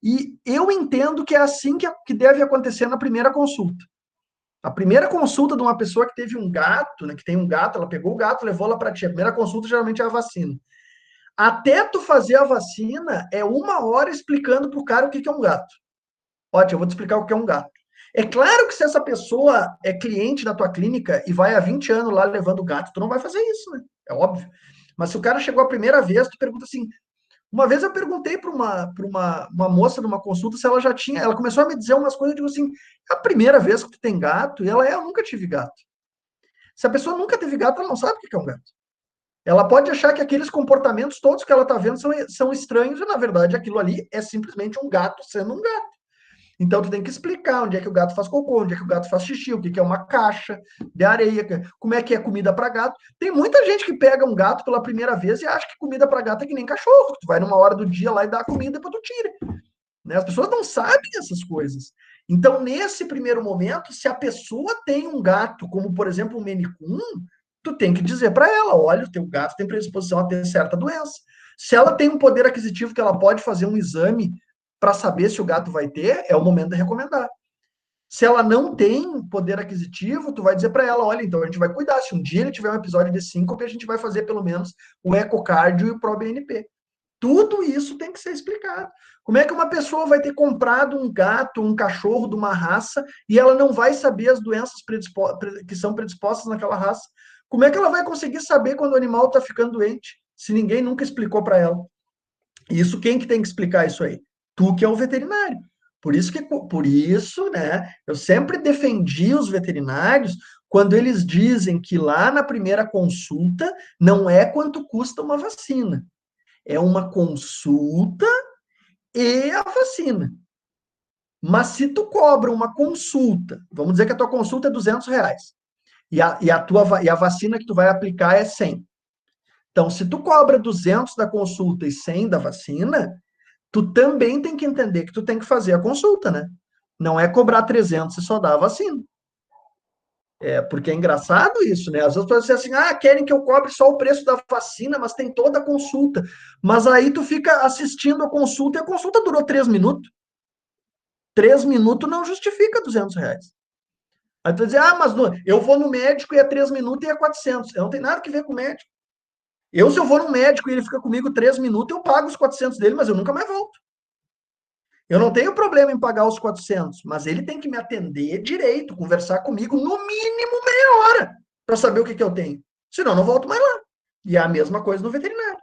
A: E eu entendo que é assim que deve acontecer na primeira consulta. A primeira consulta de uma pessoa que teve um gato, né, que tem um gato, ela pegou o gato, levou lá para ti. A primeira consulta geralmente é a vacina. Até tu fazer a vacina, é 1 hora explicando pro cara o que é um gato. Ótimo, eu vou te explicar o que é um gato. É claro que se essa pessoa é cliente da tua clínica e vai há 20 anos lá levando gato, tu não vai fazer isso, né? É óbvio. Mas se o cara chegou a primeira vez, tu pergunta assim... Uma vez eu perguntei para uma moça numa consulta se ela já tinha... Ela começou a me dizer umas coisas, eu digo assim, é a primeira vez que tu tem gato? E ela eu nunca tive gato. Se a pessoa nunca teve gato, ela não sabe o que é um gato. Ela pode achar que aqueles comportamentos todos que ela está vendo são estranhos e, na verdade, aquilo ali é simplesmente um gato sendo um gato. Então, tu tem que explicar onde é que o gato faz cocô, onde é que o gato faz xixi, o que é uma caixa de areia, como é que é comida para gato. Tem muita gente que pega um gato pela primeira vez e acha que comida para gato é que nem cachorro. Tu vai numa hora do dia lá e dá a comida e depois tu tira. Né? As pessoas não sabem essas coisas. Então, nesse primeiro momento, se a pessoa tem um gato, como, por exemplo, um Maine Coon, tu tem que dizer para ela, olha, o teu gato tem predisposição a ter certa doença. Se ela tem um poder aquisitivo que ela pode fazer um exame para saber se o gato vai ter, é o momento de recomendar. Se ela não tem poder aquisitivo, tu vai dizer para ela, olha, então a gente vai cuidar. Se um dia ele tiver um episódio de síncope, a gente vai fazer pelo menos o ecocardio e o ProBNP. Tudo isso tem que ser explicado. Como é que uma pessoa vai ter comprado um gato, um cachorro de uma raça e ela não vai saber as doenças que são predispostas naquela raça? Como é que ela vai conseguir saber quando o animal está ficando doente, se ninguém nunca explicou para ela? Isso, quem que tem que explicar isso aí? Tu que é o veterinário. Por isso, né, eu sempre defendi os veterinários quando eles dizem que lá na primeira consulta não é quanto custa uma vacina. É uma consulta e a vacina. Mas se tu cobra uma consulta, vamos dizer que a tua consulta é R$200, e a vacina que tu vai aplicar é 100. Então, se tu cobra 200 da consulta e 100 da vacina, tu também tem que entender que tu tem que fazer a consulta, né? Não é cobrar 300 e só dar a vacina. Porque é engraçado isso, né? Às vezes as pessoas dizem assim, querem que eu cobre só o preço da vacina, mas tem toda a consulta. Mas aí tu fica assistindo a consulta e a consulta durou 3 minutos. 3 minutos não justifica R$200. Aí tu vai dizer, mas eu vou no médico e é 3 minutos e é 400. Eu não tem nada que ver com o médico. Se eu vou no médico e ele fica comigo 3 minutos, eu pago os 400 dele, mas eu nunca mais volto. Eu não tenho problema em pagar os 400, mas ele tem que me atender direito, conversar comigo no mínimo meia hora para saber o que eu tenho. Senão, eu não volto mais lá. E é a mesma coisa no veterinário.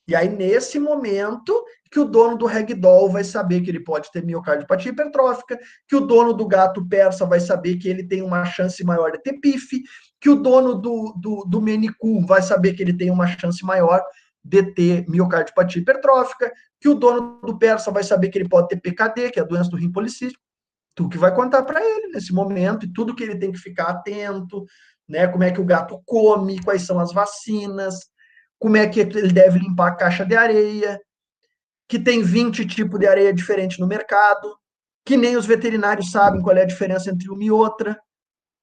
A: E aí, nesse momento, que o dono do ragdoll vai saber que ele pode ter miocardiopatia hipertrófica, que o dono do gato persa vai saber que ele tem uma chance maior de ter PIF, que o dono do Maine Coon vai saber que ele tem uma chance maior de ter miocardiopatia hipertrófica, que o dono do persa vai saber que ele pode ter PKD, que é a doença do rim policístico. Tu que vai contar para ele nesse momento, e tudo que ele tem que ficar atento, né? Como é que o gato come, quais são as vacinas, como é que ele deve limpar a caixa de areia, que tem 20 tipos de areia diferente no mercado, que nem os veterinários sabem qual é a diferença entre uma e outra.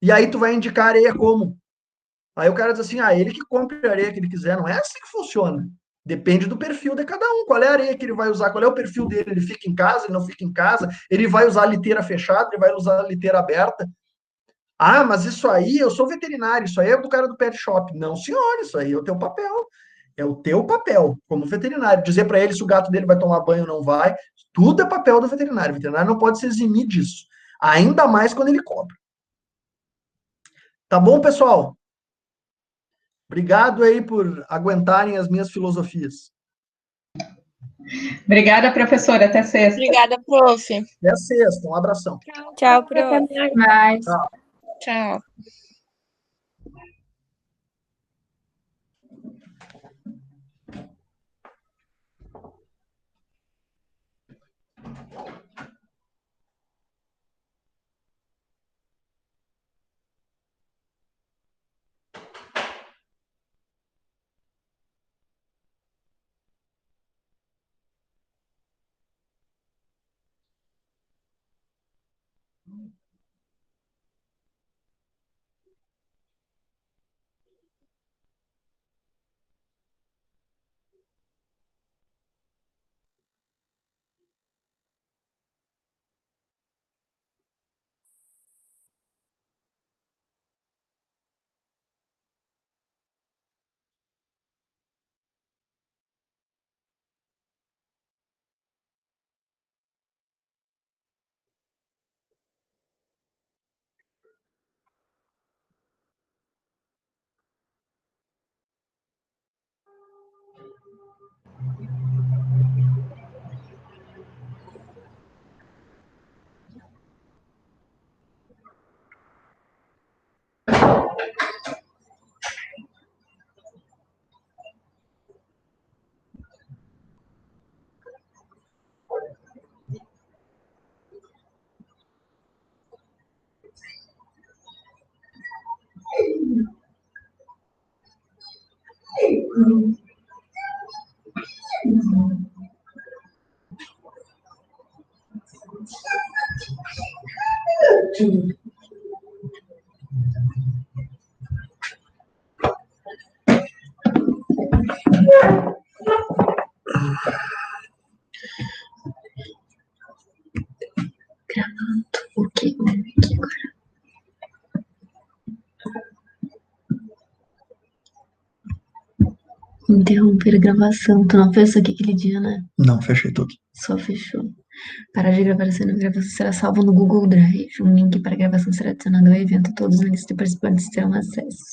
A: E aí tu vai indicar areia como? Aí o cara diz assim, ele que compre a areia que ele quiser. Não é assim que funciona. Depende do perfil de cada um. Qual é a areia que ele vai usar? Qual é o perfil dele? Ele fica em casa? Ele não fica em casa? Ele vai usar a liteira fechada? Ele vai usar a liteira aberta? Mas isso aí, eu sou veterinário. Isso aí é do cara do pet shop. Não, senhor, isso aí é o teu papel. É o teu papel como veterinário. Dizer para ele se o gato dele vai tomar banho ou não vai. Tudo é papel do veterinário. O veterinário não pode se eximir disso. Ainda mais quando ele cobra. Tá bom, pessoal? Obrigado aí por aguentarem as minhas filosofias.
E: Obrigada, professora. Até sexta.
B: Obrigada, prof.
A: Até sexta. Um abração.
D: Tchau, prof.
C: Até mais.
E: Mais.
B: Tchau.
G: Gravando o quê? Interromper a gravação. Tu não fez isso aqui aquele dia, né?
A: Não, fechei tudo.
G: Só fechou. Parar de gravar a cena. A gravação será salva no Google Drive. Um link para a gravação será adicionado ao evento. Todos os links de participantes terão acesso.